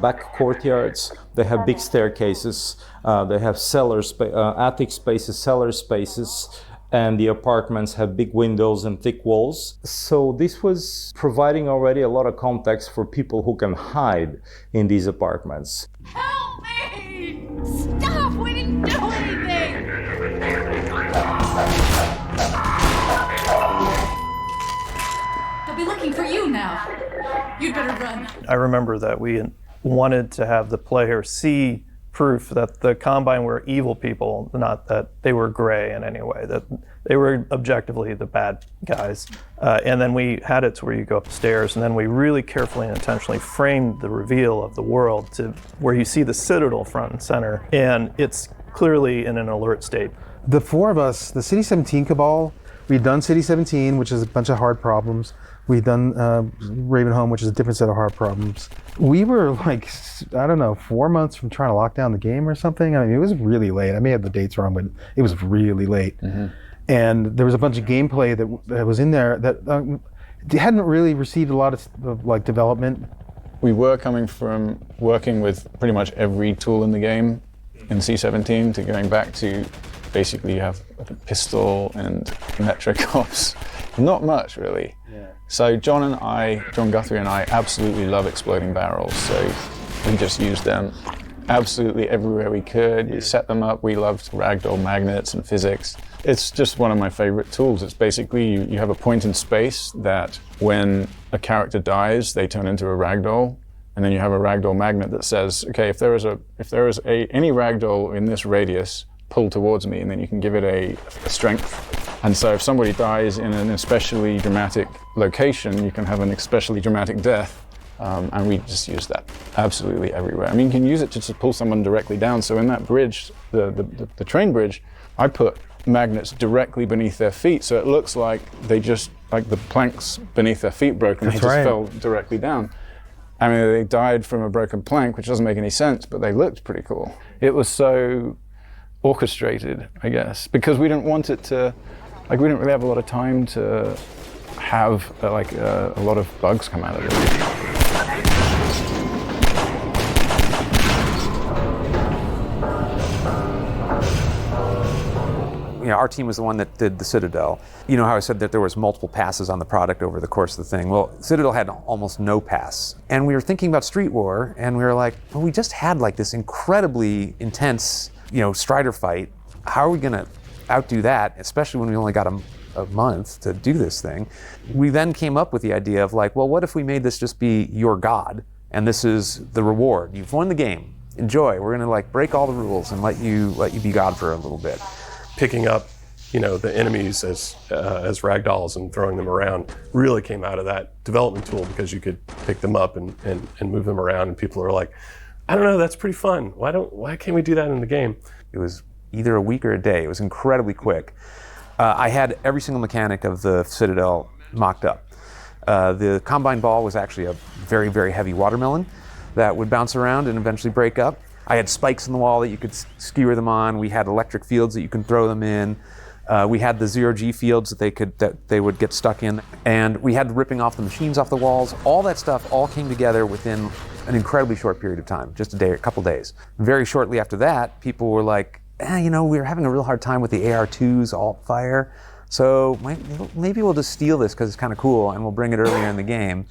back courtyards. They have big staircases. They have attic spaces, cellar spaces, and the apartments have big windows and thick walls. So this was providing already a lot of context for people who can hide in these apartments. Help me! Stop! We didn't do anything! They'll be looking for you now. You'd better run. I remember that we wanted to have the player see proof that the Combine were evil people, not that they were gray in any way, that they were objectively the bad guys. And then we had it to where you go upstairs, and then we really carefully and intentionally framed the reveal of the world to where you see the Citadel front and center, and it's clearly in an alert state. The four of us, the City 17 cabal, we'd done City 17, which is a bunch of hard problems. We'd done Ravenholm, which is a different set of hard problems. We were like, I don't know, 4 months from trying to lock down the game or something. I mean, it was really late. I may have the dates wrong, but it was really late. And there was a bunch of gameplay that was in there that hadn't really received a lot of like development. We were coming from working with pretty much every tool in the game in C17 to going back to basically you have a pistol and metric ops. Not much really. So John Guthrie and I absolutely love exploding barrels, so we just used them absolutely everywhere we could. We set them up. We loved ragdoll magnets and physics. It's just one of my favorite tools. It's basically you have a point in space that when a character dies, they turn into a ragdoll, and then you have a ragdoll magnet that says, okay, if there is any ragdoll in this radius, pull towards me, and then you can give it a strength. And so if somebody dies in an especially dramatic location, you can have an especially dramatic death. And we just use that absolutely everywhere. I mean, you can use it to just pull someone directly down. So in that bridge, the train bridge, I put magnets directly beneath their feet. So it looks like they just, like the planks beneath their feet broke and they just fell directly down. I mean, they died from a broken plank, which doesn't make any sense, but they looked pretty cool. It was so orchestrated, I guess, because we didn't want it to, like, we didn't really have a lot of time to have a lot of bugs come out of it. You know, our team was the one that did the Citadel. You know how I said that there was multiple passes on the product over the course of the thing? Well, Citadel had almost no pass. And we were thinking about Street War, and we were like, well, we just had like this incredibly intense, you know, Strider fight. How are we gonna outdo that, especially when we only got a month to do this thing? We then came up with the idea of like, well, what if we made this just be your god, and this is the reward? You've won the game, enjoy. We're gonna like break all the rules and let you be god for a little bit. Picking up, you know, the enemies as ragdolls and throwing them around really came out of that development tool, because you could pick them up and move them around, and people are like, I don't know, that's pretty fun. Why can't we do that in the game? It was either a week or a day. It was incredibly quick. I had every single mechanic of the Citadel mocked up. The Combine ball was actually a very, very heavy watermelon that would bounce around and eventually break up. I had spikes in the wall that you could skewer them on. We had electric fields that you can throw them in. We had the zero-G fields that they would get stuck in. And we had ripping off the machines off the walls. All that stuff all came together within an incredibly short period of time, just a couple days. Very shortly after that, people were like, you know, we were having a real hard time with the AR2's alt fire. So maybe we'll just steal this because it's kind of cool and we'll bring it earlier in the game.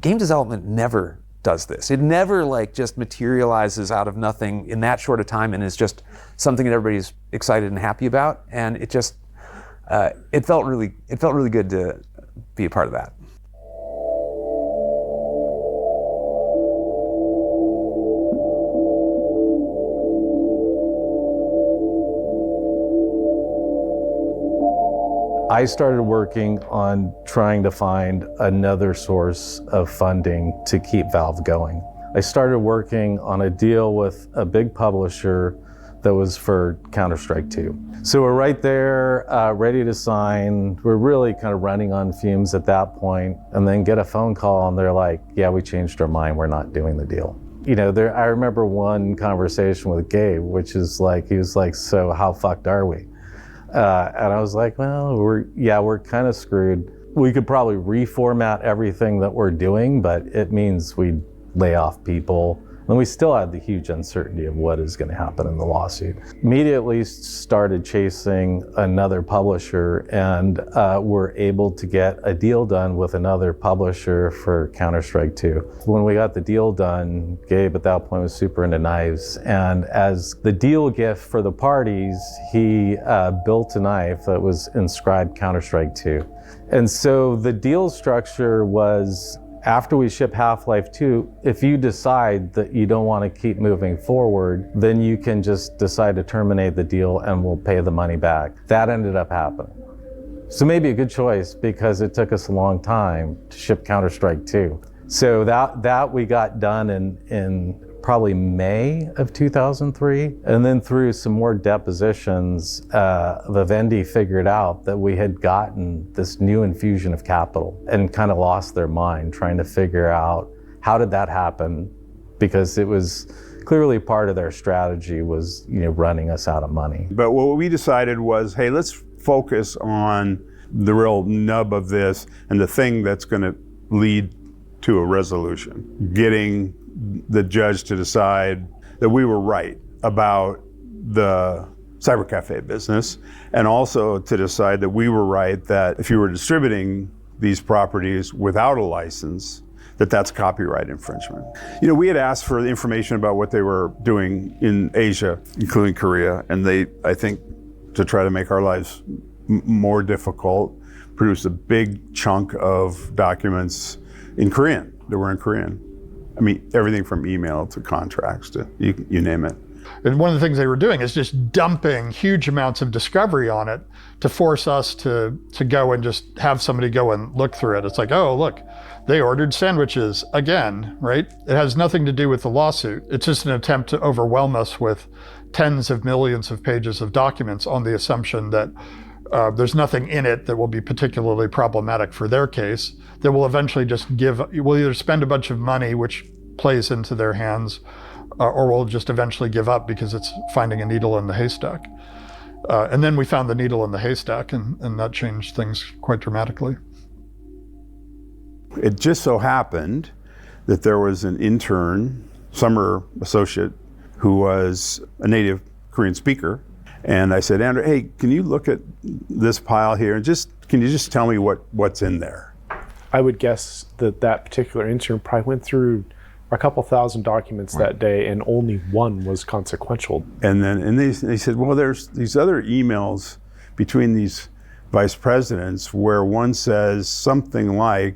Game development never does this. It never like just materializes out of nothing in that short a time and is just something that everybody's excited and happy about. And it just, it felt really good to be a part of that. I started working on trying to find another source of funding to keep Valve going. I started working on a deal with a big publisher that was for Counter-Strike 2. So we're right there, ready to sign. We're really kind of running on fumes at that point, and then get a phone call and they're like, yeah, we changed our mind, we're not doing the deal. You know, I remember one conversation with Gabe, which is like, he was like, so how fucked are we? And I was like, well, we're kind of screwed. We could probably reformat everything that we're doing, but it means we'd lay off people. And we still had the huge uncertainty of what is going to happen in the lawsuit. Immediately started chasing another publisher, and were able to get a deal done with another publisher for Counter-Strike 2. When we got the deal done, Gabe at that point was super into knives, and as the deal gift for the parties, he built a knife that was inscribed Counter-Strike 2. And so the deal structure was after we ship Half-Life 2, if you decide that you don't want to keep moving forward, then you can just decide to terminate the deal and we'll pay the money back. That ended up happening. So maybe a good choice because it took us a long time to ship Counter-Strike 2. So that we got done in probably May of 2003. And then through some more depositions, Vivendi figured out that we had gotten this new infusion of capital and kind of lost their mind trying to figure out how did that happen, because it was clearly part of their strategy was, running us out of money. But what we decided was, hey, let's focus on the real nub of this and the thing that's going to lead to a resolution. Getting the judge to decide that we were right about the cybercafe business, and also to decide that we were right that if you were distributing these properties without a license, that's copyright infringement. We had asked for the information about what they were doing in Asia, including Korea, and they, I think, to try to make our lives more difficult, produced a big chunk of documents in Korean, that were in Korean. I mean, everything from email to contracts to you name it. And one of the things they were doing is just dumping huge amounts of discovery on it to force us to go and just have somebody go and look through it. It's like, oh, look, they ordered sandwiches again, right? It has nothing to do with the lawsuit. It's just an attempt to overwhelm us with tens of millions of pages of documents on the assumption that there's nothing in it that will be particularly problematic for their case. That will eventually just we'll either spend a bunch of money, which plays into their hands, or we'll just eventually give up because it's finding a needle in the haystack. And then we found the needle in the haystack, and that changed things quite dramatically. It just so happened that there was an intern, summer associate, who was a native Korean speaker. And I said, Andrew, hey, can you look at this pile here and can you just tell me what's in there? I would guess that particular intern probably went through a couple thousand documents that day, and only one was consequential. And they said, well, there's these other emails between these vice presidents where one says something like,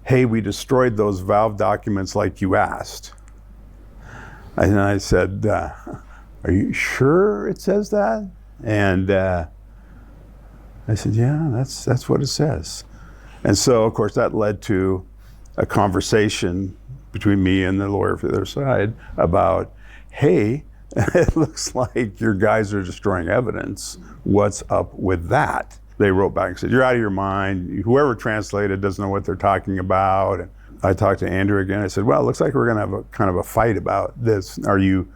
hey, we destroyed those Valve documents like you asked. And I said, are you sure it says that? And I said, yeah, that's what it says. And so, of course, that led to a conversation between me and the lawyer for the other side about, hey, it looks like your guys are destroying evidence. What's up with that? They wrote back and said, you're out of your mind. Whoever translated doesn't know what they're talking about. And I talked to Andrew again. I said, well, it looks like we're going to have a kind of a fight about this. Are you,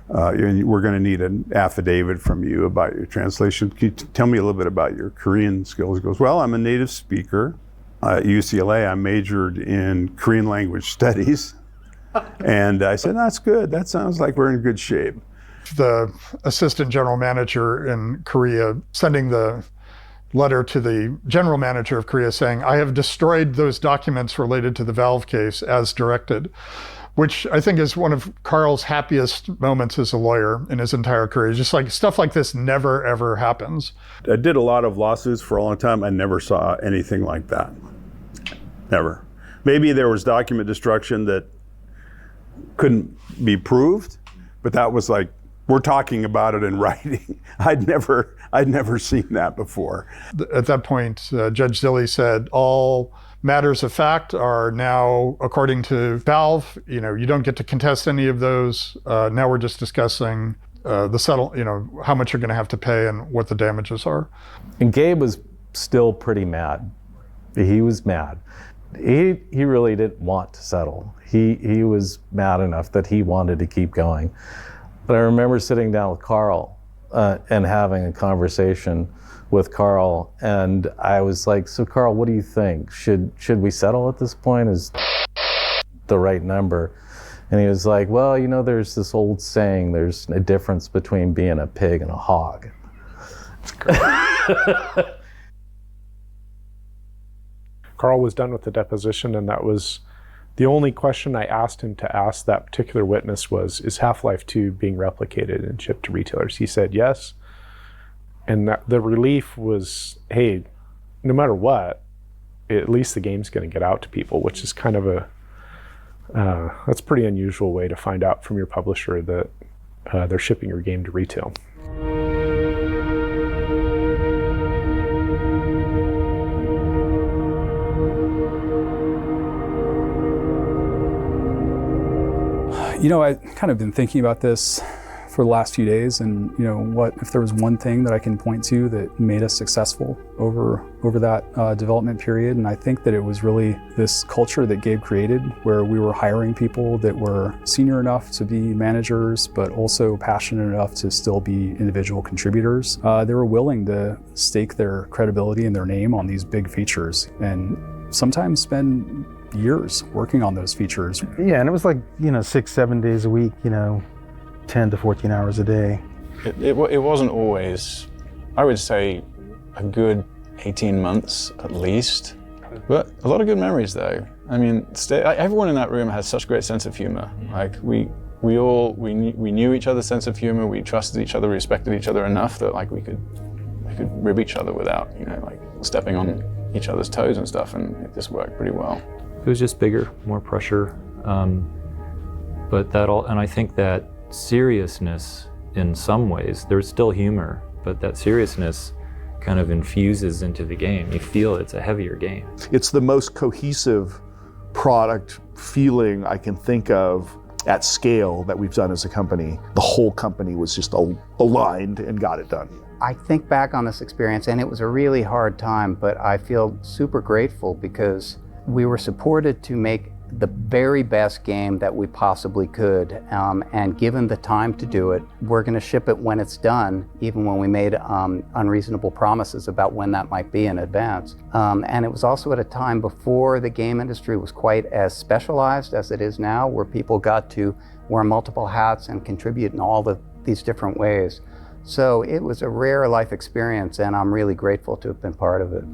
we're going to need an affidavit from you about your translation. Can you tell me a little bit about your Korean skills? He goes, well, I'm a native speaker. At UCLA, I majored in Korean language studies. And I said, that's good. That sounds like we're in good shape. The assistant general manager in Korea sending the letter to the general manager of Korea saying, I have destroyed those documents related to the Valve case as directed, which I think is one of Carl's happiest moments as a lawyer in his entire career. Just like stuff like this never, ever happens. I did a lot of lawsuits for a long time. I never saw anything like that. Never. Maybe there was document destruction that couldn't be proved, but that was like, we're talking about it in writing. I'd never seen that before. At that point, Judge Zilli said, all matters of fact are now, according to Valve, you don't get to contest any of those. Now we're just discussing how much you're going to have to pay and what the damages are. And Gabe was still pretty mad. He was mad. He really didn't want to settle. He was mad enough that he wanted to keep going. But I remember sitting down with Carl and having a conversation with Carl, and I was like, so Carl, what do you think? Should we settle at this point? Is the right number? And he was like, well, there's this old saying, there's a difference between being a pig and a hog. Carl was done with the deposition, and that was the only question I asked him to ask that particular witness was, is Half-Life 2 being replicated and shipped to retailers? He said yes. And the relief was, hey, no matter what, at least the game's going to get out to people, which is kind of that's a pretty unusual way to find out from your publisher that they're shipping your game to retail. You know, I kind of been thinking about this for the last few days, and you know, what if there was one thing that I can point to that made us successful over that development period? And I think that it was really this culture that Gabe created, where we were hiring people that were senior enough to be managers, but also passionate enough to still be individual contributors. They were willing to stake their credibility and their name on these big features, and sometimes spend years working on those features. Yeah, and it was like, you know, 6-7 days a week, you know, 10 to 14 hours a day. It wasn't always, I would say, a good 18 months at least, but a lot of good memories though. I mean, everyone in that room has such a great sense of humor. Like we knew each other's sense of humor, we trusted each other, respected each other enough that like we could rib each other without, you know, like stepping on each other's toes and stuff, and it just worked pretty well. It was just bigger, more pressure, but and I think that seriousness in some ways, there's still humor, but that seriousness kind of infuses into the game. You feel it's a heavier game. It's the most cohesive product feeling I can think of at scale that we've done as a company. The whole company was just aligned and got it done. I think back on this experience, and it was a really hard time, but I feel super grateful because we were supported to make the very best game that we possibly could, and given the time to do it, we're going to ship it when it's done, even when we made unreasonable promises about when that might be in advance. And it was also at a time before the game industry was quite as specialized as it is now, where people got to wear multiple hats and contribute in all these different ways. So it was a rare life experience, and I'm really grateful to have been part of it.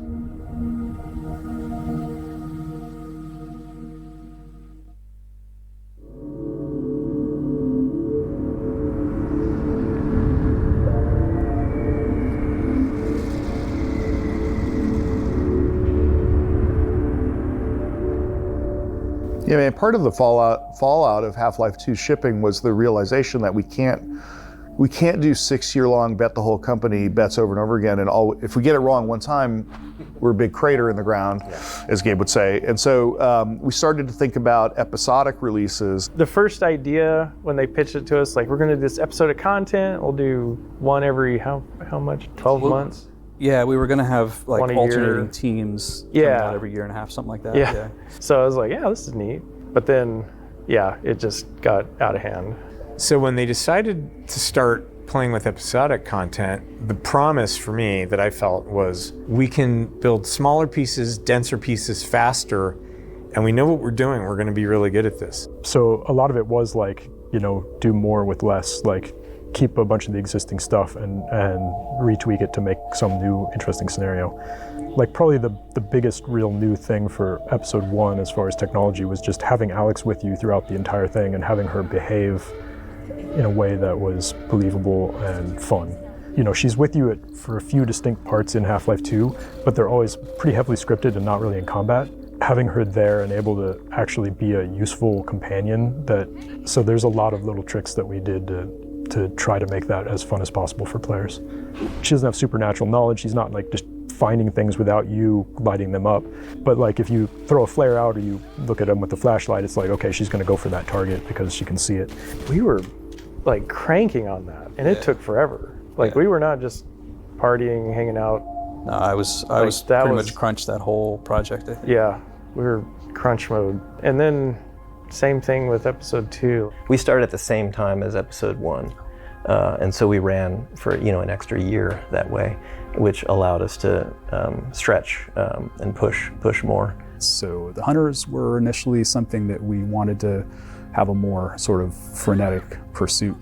Yeah, man, part of the fallout of Half-Life 2 shipping was the realization that we can't do 6-year-long bet the whole company bets over and over again, and if we get it wrong one time, we're a big crater in the ground, as Gabe would say. And so we started to think about episodic releases. The first idea when they pitched it to us, like, we're going to do this episode of content, we'll do one every how much? 12 months? Yeah, we were going to have like One a alternating year. teams Yeah. coming out every year and a half, something like that. Yeah. So I was like, yeah, this is neat. But then, yeah, it just got out of hand. So when they decided to start playing with episodic content, the promise for me that I felt was we can build smaller pieces, denser pieces faster, and we know what we're doing. We're going to be really good at this. So a lot of it was like, you know, do more with less, like keep a bunch of the existing stuff and retweak it to make some new interesting scenario. Like probably the biggest real new thing for episode 1 as far as technology was just having Alex with you throughout the entire thing and having her behave in a way that was believable and fun. You know, she's with you for a few distinct parts in Half-Life 2, but they're always pretty heavily scripted and not really in combat. Having her there and able to actually be a useful companion, so there's a lot of little tricks that we did to try to make that as fun as possible for players. She doesn't have supernatural knowledge. She's not like just finding things without you lighting them up. But like if you throw a flare out or you look at them with the flashlight, it's like, okay, she's gonna go for that target because she can see it. We were like cranking on that, and it took forever. Like we were not just partying, hanging out. No, I was pretty much crunched that whole project, I think. Yeah, we were crunch mode. And then same thing with episode 2. We started at the same time as episode 1. And so we ran for an extra year that way, which allowed us to stretch and push more. So the hunters were initially something that we wanted to have a more sort of frenetic pursuit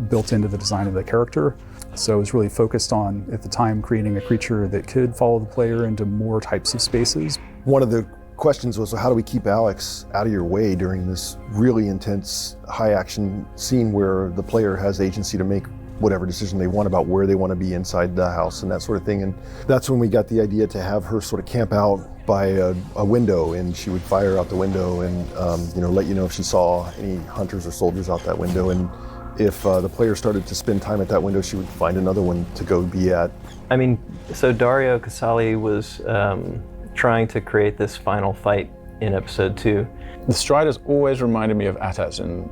built into the design of the character. So it was really focused on, at the time, creating a creature that could follow the player into more types of spaces. One of the questions was, how do we keep Alex out of your way during this really intense high action scene where the player has agency to make whatever decision they want about where they want to be inside the house and that sort of thing. And that's when we got the idea to have her sort of camp out by a window, and she would fire out the window and let you know if she saw any hunters or soldiers out that window. And if the player started to spend time at that window, she would find another one to go be at. I mean, so Dario Casali was trying to create this final fight in episode 2. The Striders always reminded me of AT-ATs in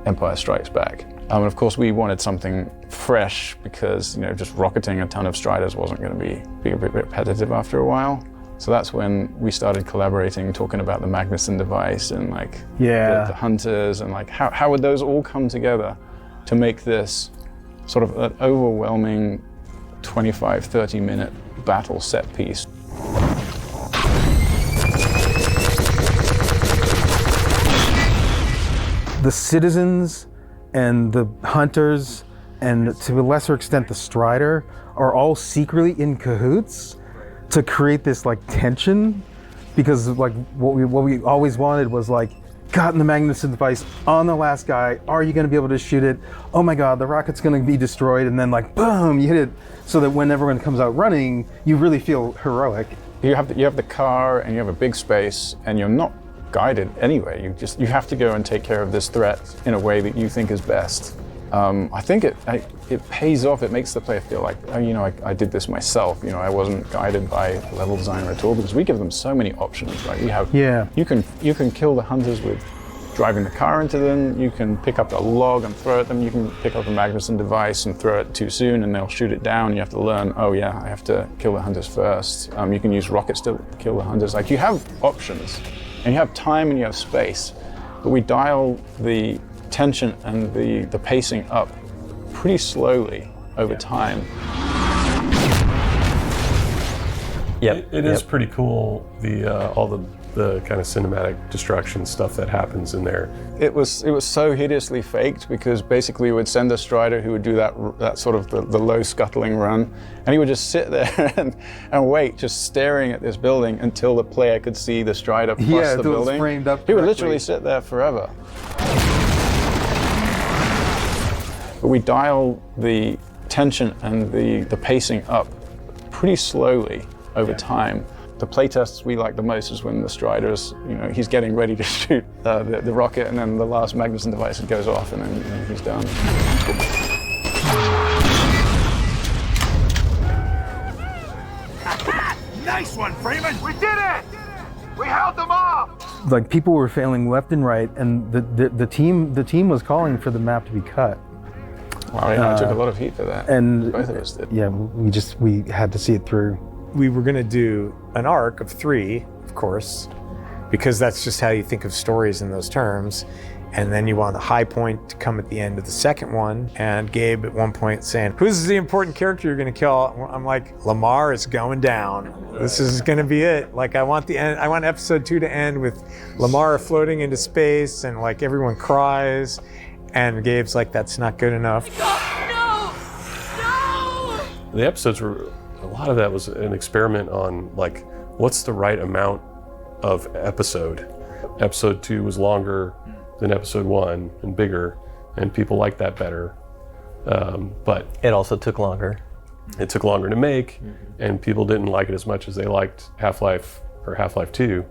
Empire Strikes Back. And of course we wanted something fresh because just rocketing a ton of Striders wasn't going to be a bit repetitive after a while. So that's when we started collaborating, talking about the Magnuson device and the hunters and how would those all come together to make this sort of an overwhelming 25-30 minute battle set piece. The citizens and the hunters and to a lesser extent the Strider are all secretly in cahoots to create this tension, because what we always wanted was gotten the Magnuson device on the last guy. Are you going to be able to shoot it? Oh my God, the rocket's going to be destroyed, and then boom, you hit it, so that when everyone comes out running, you really feel heroic. You have the car and you have a big space, and you're not guided anyway. You have to go and take care of this threat in a way that you think is best. I think it pays off. It makes the player feel like, I did this myself. I wasn't guided by a level designer at all, because we give them so many options, right? You can kill the hunters with driving the car into them. You can pick up a log and throw at them. You can pick up a Magnuson device and throw it too soon, and they'll shoot it down. You have to learn, I have to kill the hunters first. You can use rockets to kill the hunters. You have options, and you have time and you have space, but we dial the tension and the pacing up pretty slowly over time. It is pretty cool, all the kind of cinematic destruction stuff that happens in there. It was so hideously faked, because basically we would send a Strider who would do that sort of the low scuttling run, and he would just sit there and wait, just staring at this building until the player could see the Strider plus the building. It was framed up He would correctly. literally sit there forever. But we dial the tension and the pacing up pretty slowly over time. The playtests we like the most is when the Strider's, he's getting ready to shoot the rocket, and then the last Magnuson device goes off, and then he's done. Nice one, Freeman! We did it! We held them off! People were failing left and right, and the team was calling for the map to be cut. Wow, I took a lot of heat for that. And both of us did. Yeah, we had to see it through. We were going to do an arc of 3, of course, because that's just how you think of stories in those terms. And then you want the high point to come at the end of the second one. And Gabe at one point saying, "Who's the important character you're going to kill?" I'm like, "Lamar is going down. This is going to be it." I want episode 2 to end with Lamar floating into space and everyone cries. And Gabe's like, "That's not good enough." No! The episodes were, a lot of that was an experiment on what's the right amount of episode. Episode 2 was longer than episode 1 and bigger, and people liked that better. But it also took longer. It took longer to make, and people didn't like it as much as they liked Half-Life or Half-Life 2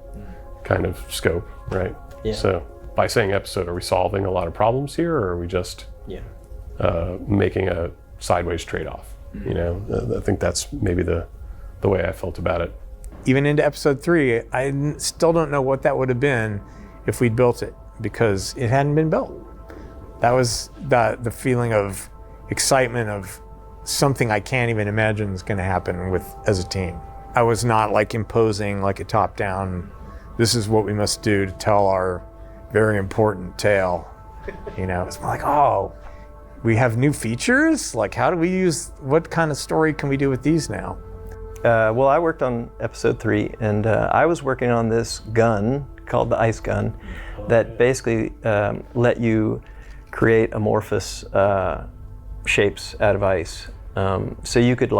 kind of scope, right? Yeah. So by saying episode, are we solving a lot of problems here, or are we just making a sideways trade-off? I think that's maybe the way I felt about it. Even into episode 3, I still don't know what that would have been if we'd built it, because it hadn't been built. That was the feeling of excitement of something I can't even imagine is going to happen as a team. I was not imposing a top-down, this is what we must do to tell our very important tale. It's more we have new features? How do we what kind of story can we do with these now? Well, I worked on episode 3, and I was working on this gun called the ice gun that basically let you create amorphous shapes out of ice. So you could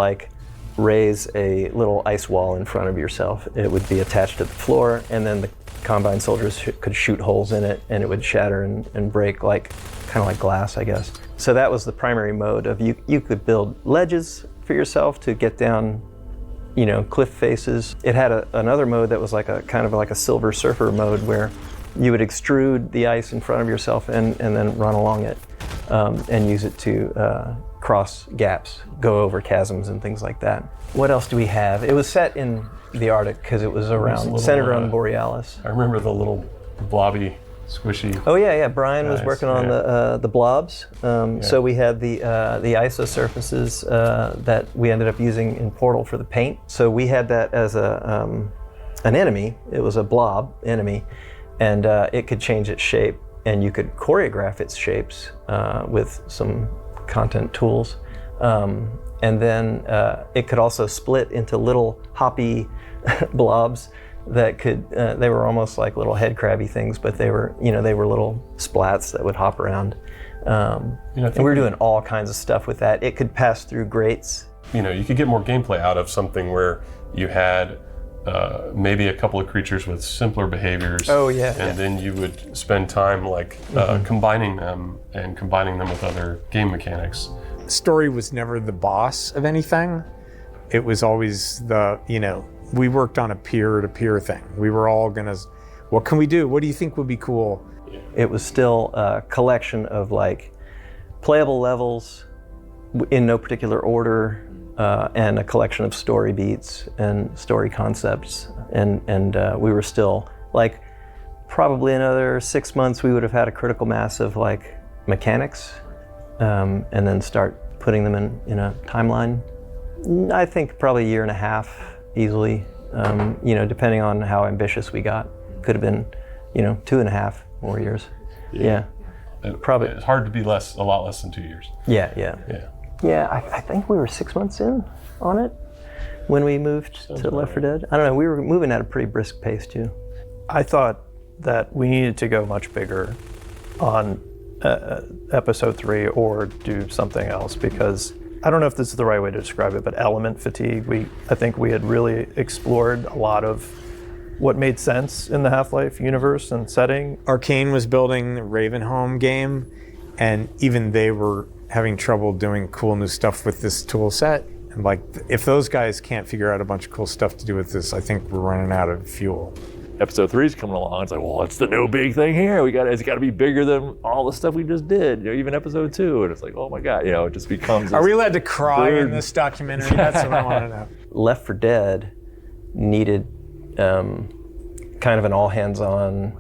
raise a little ice wall in front of yourself. It would be attached to the floor, and then the Combine soldiers could shoot holes in it, and it would shatter and break like kind of like glass, I guess. So that was the primary mode of you could build ledges for yourself to get down, you know, cliff faces. It had another mode that was like a kind of like a Silver Surfer mode where you would extrude the ice in front of yourself and then run along it and use it to cross gaps, go over chasms and things like that. What else do we have? It was set in the Arctic because it was around, centered around Borealis. I remember the little blobby, squishy. Oh yeah. Brian was working on the blobs. So we had the iso surfaces that we ended up using in Portal for the paint. So we had that as an enemy. It was a blob enemy, and it could change its shape, and you could choreograph its shapes with some content tools. And then it could also split into little hoppy blobs that could, they were almost like little head crabby things, but they were little splats that would hop around. And we were doing all kinds of stuff with that. It could pass through grates. You know, you could get more gameplay out of something where you had maybe a couple of creatures with simpler behaviors. Oh yeah. And then you would spend time like combining them with other game mechanics. Story was never the boss of anything. It was always we worked on a peer-to-peer thing. We were all gonna, what can we do? What do you think would be cool? It was still a collection of like playable levels in no particular order, and a collection of story beats and story concepts. And we were still like, probably another 6 months we would have had a critical mass of like mechanics, and then start putting them in a timeline. I think probably a year and a half easily, depending on how ambitious we got. Could have been, 2.5 more years. Yeah. Probably. It's hard to be a lot less than 2 years. Yeah. I think we were 6 months in on it when we moved to Left 4 Dead. I don't know, we were moving at a pretty brisk pace too. I thought that we needed to go much bigger on episode 3 or do something else, because I don't know if this is the right way to describe it, but element fatigue. I think we had really explored a lot of what made sense in the Half-Life universe and setting. Arcane was building the Ravenholm game, and even they were having trouble doing cool new stuff with this tool set. And like, if those guys can't figure out a bunch of cool stuff to do with this, I think we're running out of fuel. Episode 3 is coming along. It's like, well, it's the new big thing here. It's got to be bigger than all the stuff we just did. Even episode 2, and it's like, oh my god, it just becomes. Are we allowed to cry in this documentary? That's what I want to know. Left 4 Dead needed kind of an all-hands-on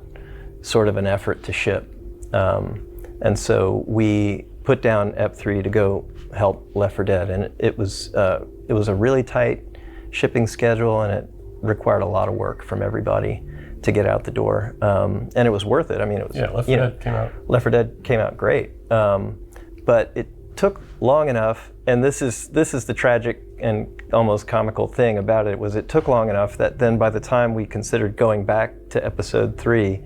sort of an effort to ship, and so we put down Ep 3 to go help Left 4 Dead, and it was a really tight shipping schedule, and it required a lot of work from everybody to get out the door, and it was worth it. I mean, it was. Yeah, Left 4 Dead came out. Left 4 Dead came out great, but it took long enough. And this is the tragic and almost comical thing about it, was it took long enough that then by the time we considered going back to episode 3,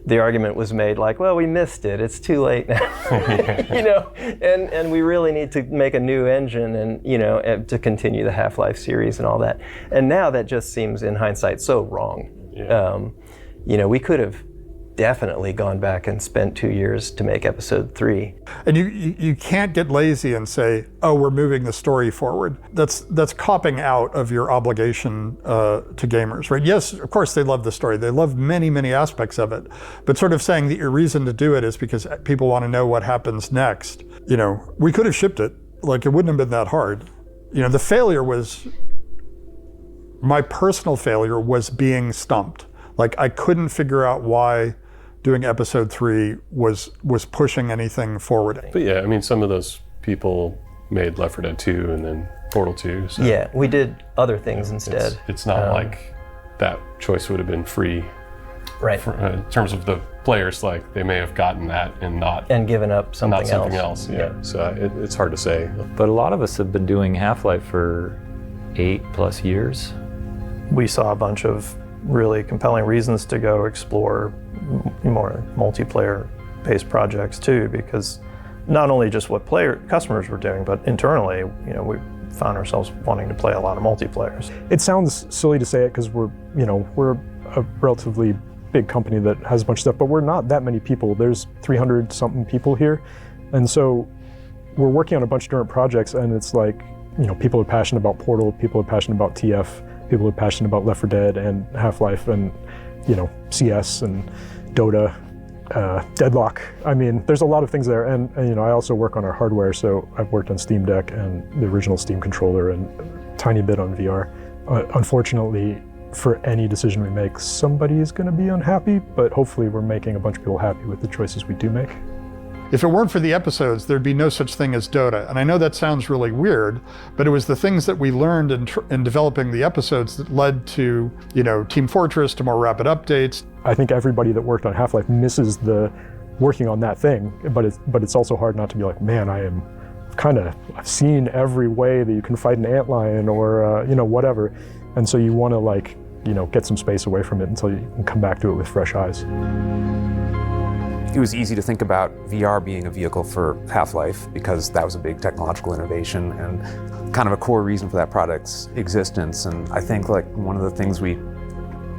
the argument was made like, well, we missed it. It's too late now, and we really need to make a new engine and to continue the Half-Life series and all that. And now that just seems, in hindsight, so wrong. Yeah. We could have definitely gone back and spent 2 years to make episode 3. And you can't get lazy and say, oh, we're moving the story forward. That's copping out of your obligation to gamers, right? Yes, of course they love the story. They love many, many aspects of it. But sort of saying that your reason to do it is because people want to know what happens next. We could have shipped it. Like, it wouldn't have been that hard. The failure was, my personal failure was being stumped. Like, I couldn't figure out why doing episode 3 was pushing anything forward. But yeah, I mean, some of those people made Left 4 Dead 2 and then Portal 2. So yeah, we did other things instead. It's not like that choice would have been free. Right. In terms of the players, like, they may have gotten that and given up something else. Yeah. So it's hard to say. But a lot of us have been doing Half-Life for 8+ years. We saw a bunch of really compelling reasons to go explore more multiplayer-based projects too, because not only just what customers were doing, but internally, we found ourselves wanting to play a lot of multiplayers. It sounds silly to say it because we're a relatively big company that has a bunch of stuff, but we're not that many people. There's 300 something people here. And so we're working on a bunch of different projects, and it's like, people are passionate about Portal, people are passionate about TF, people are passionate about Left 4 Dead and Half-Life and, CS and Dota, Deadlock. I mean, there's a lot of things there. And I also work on our hardware, so I've worked on Steam Deck and the original Steam controller and a tiny bit on VR. Unfortunately, for any decision we make, somebody is going to be unhappy, but hopefully we're making a bunch of people happy with the choices we do make. If it weren't for the episodes, there'd be no such thing as Dota. And I know that sounds really weird, but it was the things that we learned in developing the episodes that led to, Team Fortress, to more rapid updates. I think everybody that worked on Half-Life misses the working on that thing, but it's also hard not to be like, man, I've seen every way that you can fight an antlion or, whatever. And so you want to get some space away from it until you can come back to it with fresh eyes. It was easy to think about VR being a vehicle for Half-Life because that was a big technological innovation and kind of a core reason for that product's existence. And I think one of the things we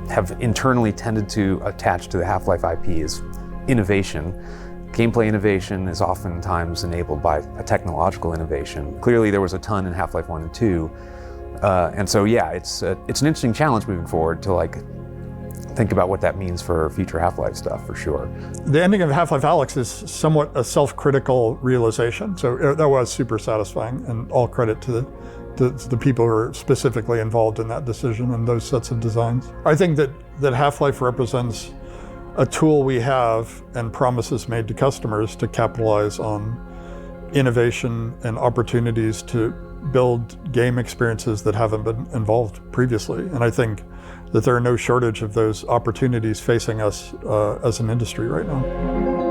have internally tended to attach to the Half-Life IP is innovation. Gameplay innovation is oftentimes enabled by a technological innovation. Clearly there was a ton in Half-Life 1 and 2. And so, yeah, it's an interesting challenge moving forward to think about what that means for future Half-Life stuff, for sure. The ending of Half-Life Alyx is somewhat a self-critical realization. So that was super satisfying, and all credit to the people who are specifically involved in that decision and those sets of designs. I think that Half-Life represents a tool we have and promises made to customers to capitalize on innovation and opportunities to build game experiences that haven't been involved previously. And I think that there are no shortage of those opportunities facing us as an industry right now.